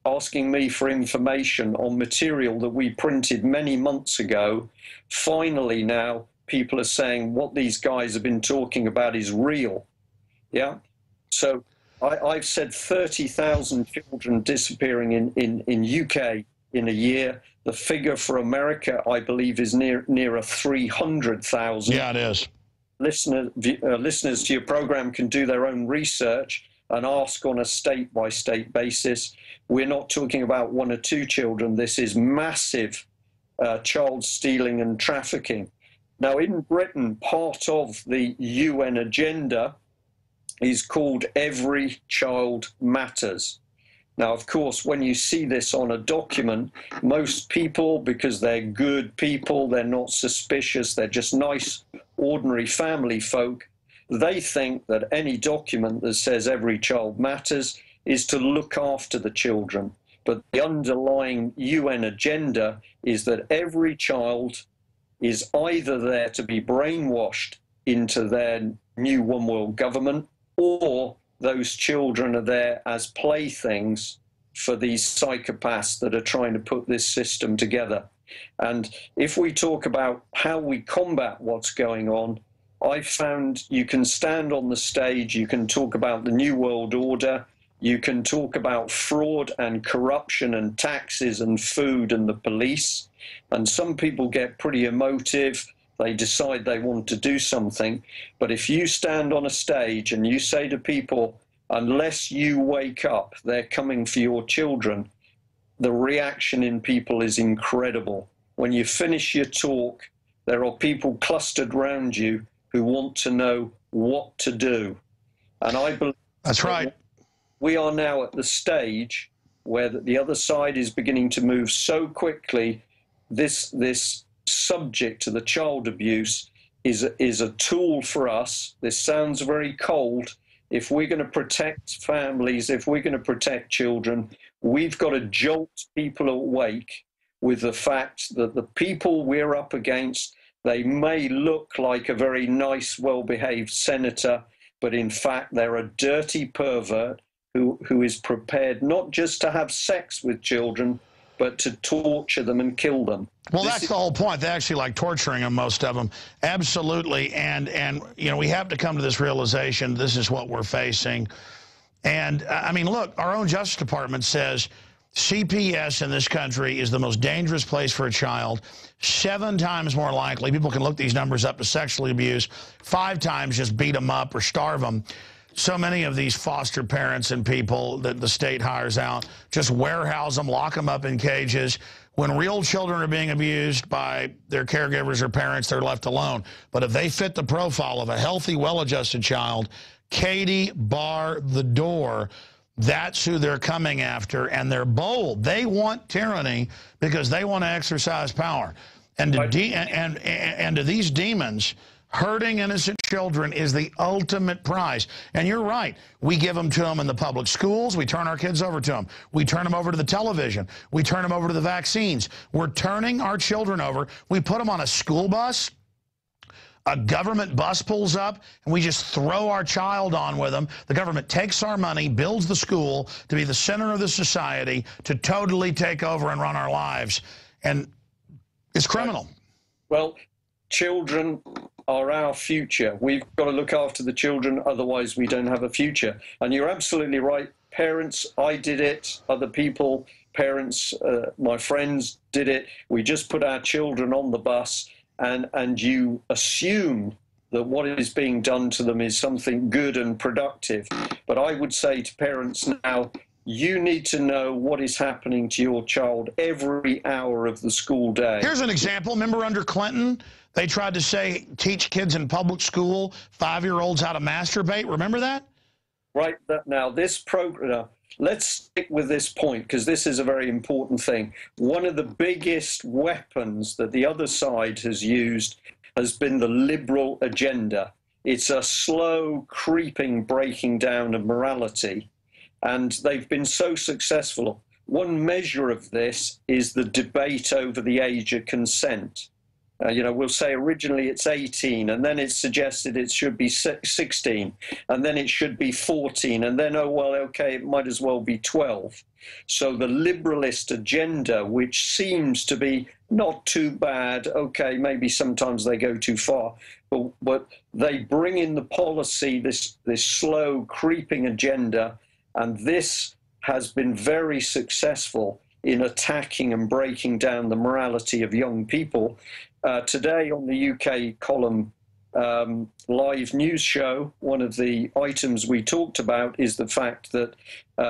asking me for information on material that we printed many months ago. Finally now, people are saying what these guys have been talking about is real. Yeah? So I've said 30,000 children disappearing in UK in a year. The figure for America, I believe, is nearer 300,000. Yeah, it is. Listeners to your program can do their own research and ask on a state-by-state basis. We're not talking about 1 or 2 children. This is massive child stealing and trafficking. Now, in Britain, part of the UN agenda is called Every Child Matters. Now, of course, when you see this on a document, most people, because they're good people, they're not suspicious, they're just nice, ordinary family folk, they think that any document that says every child matters is to look after the children. But the underlying UN agenda is that every child is either there to be brainwashed into their new one world government, or those children are there as playthings for these psychopaths that are trying to put this system together. And if we talk about how we combat what's going on, I found you can stand on the stage, you can talk about the New World Order, you can talk about fraud and corruption and taxes and food and the police. And some people get pretty emotive. They decide they want to do something. But if you stand on a stage and you say to people, unless you wake up, they're coming for your children, the reaction in people is incredible. When you finish your talk, there are people clustered around you who want to know what to do. And I believe that's right. We are now at the stage where the other side is beginning to move so quickly. This subject to the child abuse is a tool for us. This sounds very cold. If we're going to protect families, if we're going to protect children, we've got to jolt people awake with the fact that the people we're up against, they may look like a very nice, well-behaved senator, but in fact they're a dirty pervert who is prepared not just to have sex with children, but to torture them and kill them. Well, that's the whole point. They actually like torturing them, most of them. Absolutely. And you know, we have to come to this realization, this is what we're facing. And, I mean, look, our own Justice Department says CPS in this country is the most dangerous place for a child, 7 times more likely. People can look these numbers up to sexually abuse, 5 times just beat them up or starve them. So many of these foster parents and people that the state hires out just warehouse them, lock them up in cages. When real children are being abused by their caregivers or parents, they're left alone. But if they fit the profile of a healthy, well-adjusted child, Katie, bar the door. That's who they're coming after, and they're bold. They want tyranny because they want to exercise power. And to these demons, hurting innocent children is the ultimate prize. And you're right. We give them to them in the public schools. We turn our kids over to them. We turn them over to the television. We turn them over to the vaccines. We're turning our children over. We put them on a school bus. A government bus pulls up, and we just throw our child on with them. The government takes our money, builds the school to be the center of the society, to totally take over and run our lives. And it's criminal. Well, children are our future. We've got to look after the children, otherwise we don't have a future. And you're absolutely right. Parents, I did it, other people, parents, my friends did it. We just put our children on the bus, and you assume that what is being done to them is something good and productive. But I would say to parents now, you need to know what is happening to your child every hour of the school day. Here's an example. Remember under Clinton, they tried to say, teach kids in public school, 5-year-olds how to masturbate. Remember that? Right. Now, this program, let's stick with this point, because this is a very important thing. One of the biggest weapons that the other side has used has been the liberal agenda. It's a slow, creeping breaking down of morality, and they've been so successful. One measure of this is the debate over the age of consent. You know, we'll say originally it's 18, and then it's suggested it should be 16, and then it should be 14, and then, oh, well, okay, it might as well be 12. So the liberalist agenda, which seems to be not too bad, okay, maybe sometimes they go too far, but they bring in the policy, this slow, creeping agenda, and this has been very successful in attacking and breaking down the morality of young people. Today on the UK column live news show, one of the items we talked about is the fact that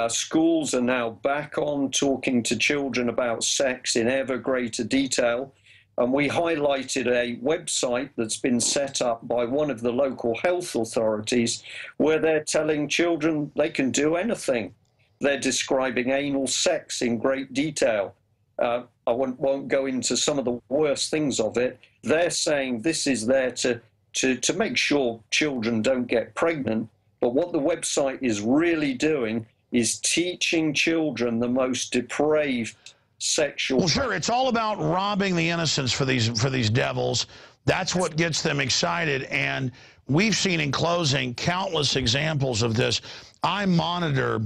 schools are now back on talking to children about sex in ever greater detail. And we highlighted a website that's been set up by one of the local health authorities where they're telling children they can do anything. they're describing anal sex in great detail. I won't go into some of the worst things of it. They're saying this is there to make sure children don't get pregnant. But what the website is really doing is teaching children the most depraved sexual... Well, sure, it's all about robbing the innocence for these devils. That's what gets them excited. And we've seen, in closing, countless examples of this. I monitor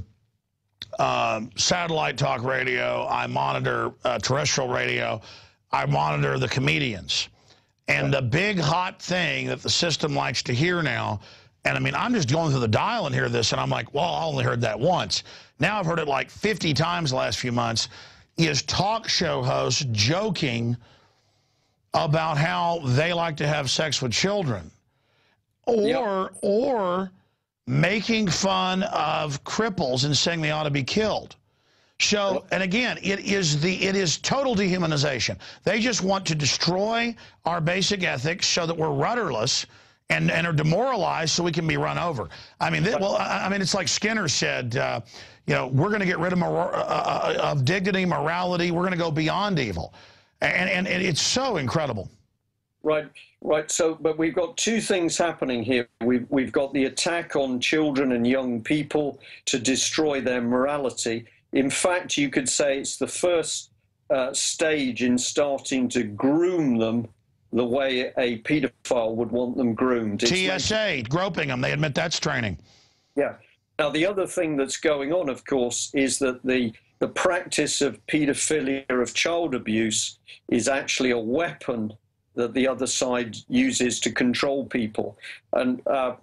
satellite talk radio. I monitor terrestrial radio. I monitor the comedians. And the big hot thing that the system likes to hear now, and I mean, I'm just going through the dial and hear this, and I'm like, well, I only heard that once. Now I've heard it like 50 times the last few months, is talk show hosts joking about how they like to have sex with children. Or making fun of cripples and saying they ought to be killed. So, and again, it is total dehumanization. They just want to destroy our basic ethics so that we're rudderless and are demoralized so we can be run over. I mean, it's like Skinner said, you know, we're going to get rid of dignity, morality. We're going to go beyond evil. And it's so incredible. Right. So, but we've got two things happening here. We've got the attack on children and young people to destroy their morality. In fact, you could say it's the first stage in starting to groom them the way a paedophile would want them groomed. TSA, groping them. They admit that's training. Yeah. Now, the other thing that's going on, of course, is that the practice of paedophilia, of child abuse, is actually a weapon that the other side uses to control people. And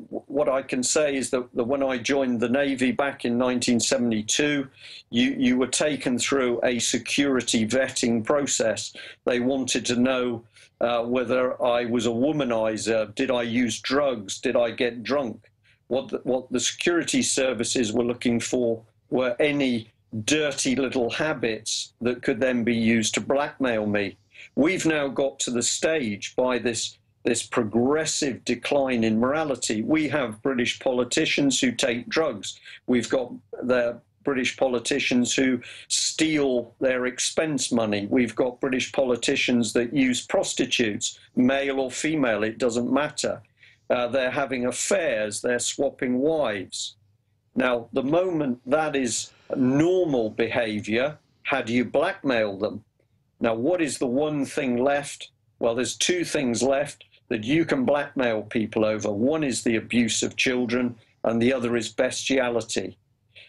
what I can say is that when I joined the Navy back in 1972, you were taken through a security vetting process. They wanted to know whether I was a womanizer, did I use drugs, did I get drunk? What the security services were looking for were any dirty little habits that could then be used to blackmail me. We've now got to the stage by this progressive decline in morality. We have British politicians who take drugs. We've got the British politicians who steal their expense money. We've got British politicians that use prostitutes, male or female, it doesn't matter. They're having affairs, they're swapping wives. Now, the moment that is normal behavior, how do you blackmail them? Now, what is the one thing left? Well, there's two things left that you can blackmail people over. One is the abuse of children, and the other is bestiality.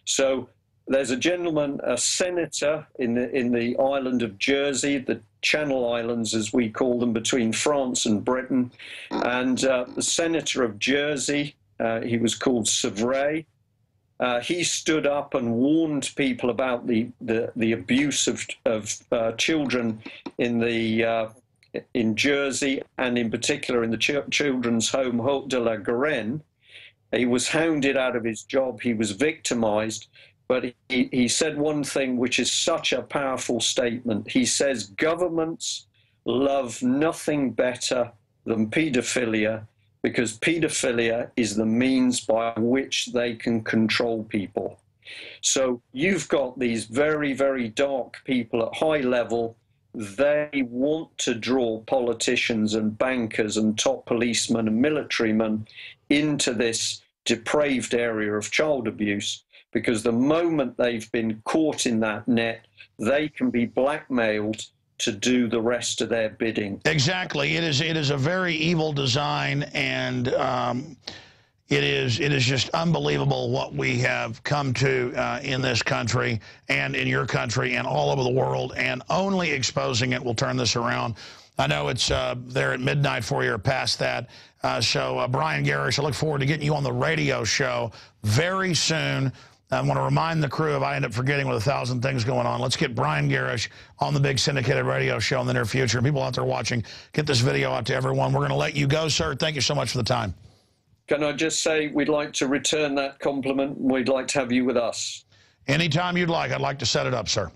So there's a gentleman, a senator in the island of Jersey, the Channel Islands, as we call them, between France and Britain. And the senator of Jersey, he was called Savray. He stood up and warned people about the abuse of children in Jersey, and in particular in the children's home Haute de la Garenne. He was hounded out of his job. He was victimized. But he said one thing which is such a powerful statement. He says governments love nothing better than paedophilia, because paedophilia is the means by which they can control people. So you've got these very, very dark people at high level. They want to draw politicians and bankers and top policemen and militarymen into this depraved area of child abuse, because the moment they've been caught in that net, they can be blackmailed to do the rest of their bidding. Exactly. It is a very evil design, and it is just unbelievable what we have come to in this country and in your country and all over the world, and only exposing it will turn this around. I know it's there at midnight for you or past that. So Brian Gerrish, I look forward to getting you on the radio show very soon. I want to remind the crew, if I end up forgetting with 1,000 things going on, let's get Brian Gerrish on the big syndicated radio show in the near future. People out there watching, get this video out to everyone. We're going to let you go, sir. Thank you so much for the time. Can I just say we'd like to return that compliment? We'd like to have you with us. Anytime you'd like. I'd like to set it up, sir.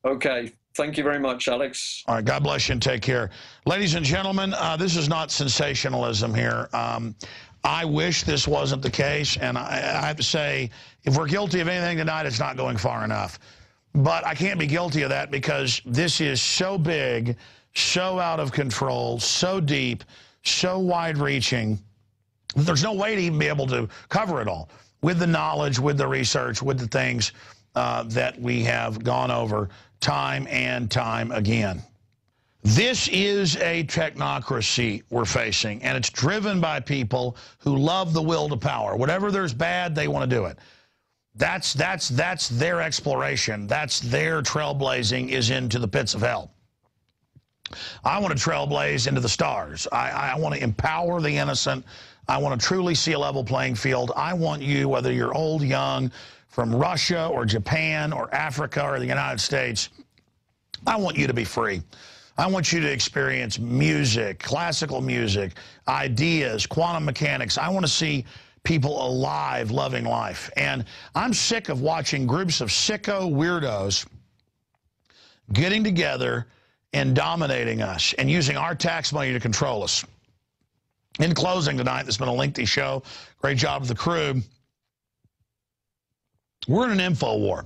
Okay. Thank you very much, Alex. All right. God bless you and take care. Ladies and gentlemen, this is not sensationalism here. I wish this wasn't the case, and I have to say, if we're guilty of anything tonight, it's not going far enough. But I can't be guilty of that because this is so big, so out of control, so deep, so wide-reaching. There's no way to even be able to cover it all with the knowledge, with the research, with the things that we have gone over time and time again. This is a technocracy we're facing, and it's driven by people who love the will to power. Whatever there's bad, they want to do it. That's their exploration. That's their trailblazing is into the pits of hell. I want to trailblaze into the stars. I want to empower the innocent. I want to truly see a level playing field. I want you, whether you're old, young, from Russia or Japan or Africa or the United States, I want you to be free. I want you to experience music, classical music, ideas, quantum mechanics. I want to see people alive, loving life. And I'm sick of watching groups of sicko weirdos getting together and dominating us and using our tax money to control us. In closing tonight, this has been a lengthy show. Great job of the crew. We're in an info war.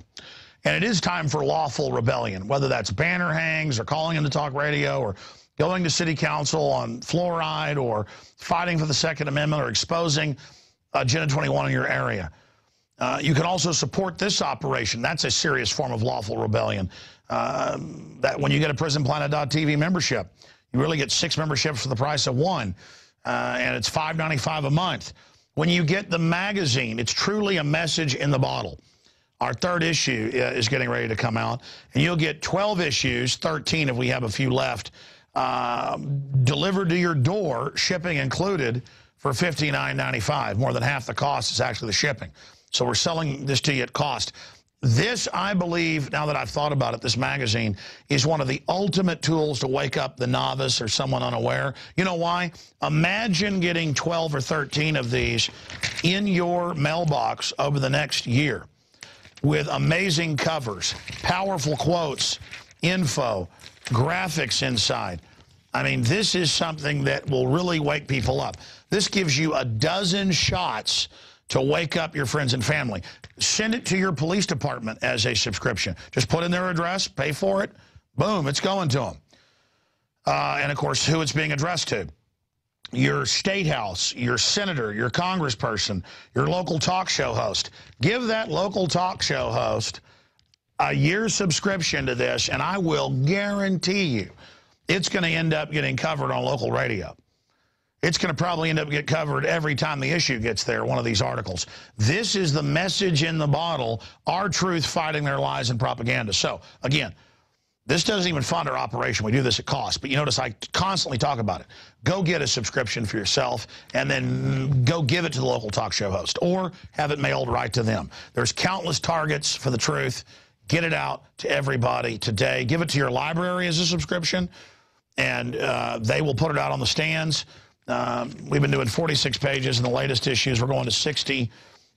And it is time for lawful rebellion, whether that's banner hangs or calling into talk radio or going to city council on fluoride or fighting for the Second Amendment or exposing Agenda 21 in your area. You can also support this operation. That's a serious form of lawful rebellion. That when you get a PrisonPlanet.tv membership, you really get 6 memberships for the price of 1. And it's $5.95 a month. When you get the magazine, it's truly a message in the bottle. Our 3rd issue is getting ready to come out, and you'll get 12 issues, 13 if we have a few left, delivered to your door, shipping included, for $59.95. More than half the cost is actually the shipping. So we're selling this to you at cost. This, I believe, now that I've thought about it, this magazine is one of the ultimate tools to wake up the novice or someone unaware. You know why? Imagine getting 12 or 13 of these in your mailbox over the next year with amazing covers, powerful quotes, info, graphics inside. I mean, this is something that will really wake people up. This gives you a dozen shots to wake up your friends and family. Send it to your police department as a subscription. Just put in their address, pay for it, boom, it's going to them. And, of course, who it's being addressed to. Your state house, your senator, your congressperson, your local talk show host. Give that local talk show host a year's subscription to this, and I will guarantee you it's going to end up getting covered on local radio. It's going to probably end up getting covered every time the issue gets there, one of these articles. This is the message in the bottle, our truth fighting their lies and propaganda. So, again, this doesn't even fund our operation. We do this at cost. But you notice I constantly talk about it. Go get a subscription for yourself and then go give it to the local talk show host or have it mailed right to them. There's countless targets for the truth. Get it out to everybody today. Give it to your library as a subscription, and they will put it out on the stands. We've been doing 46 pages in the latest issues. We're going to 60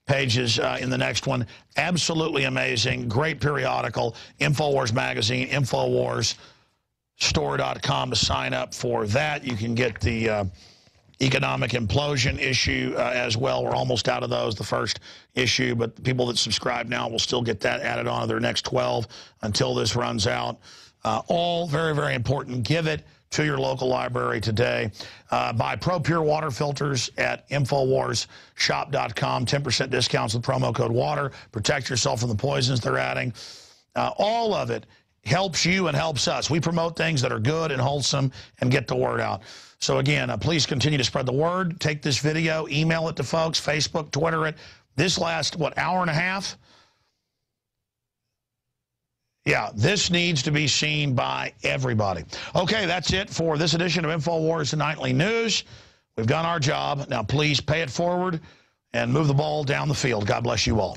pages in the next one. Absolutely amazing. Great periodical. InfoWars magazine, InfoWarsStore.com to sign up for that. You can get the economic implosion issue as well. We're almost out of those, the first issue, but the people that subscribe now will still get that added on to their next 12 until this runs out. All very, very important. Give it to your local library today. Buy Pro Pure water filters at InfoWarsShop.com. 10% discounts with promo code WATER. Protect yourself from the poisons they're adding. All of it helps you and helps us. We promote things that are good and wholesome and get the word out. So, again, please continue to spread the word. Take this video, email it to folks, Facebook, Twitter it. This last, what, hour and a half? Yeah, this needs to be seen by everybody. Okay, that's it for this edition of InfoWars Nightly News. We've done our job. Now, please pay it forward and move the ball down the field. God bless you all.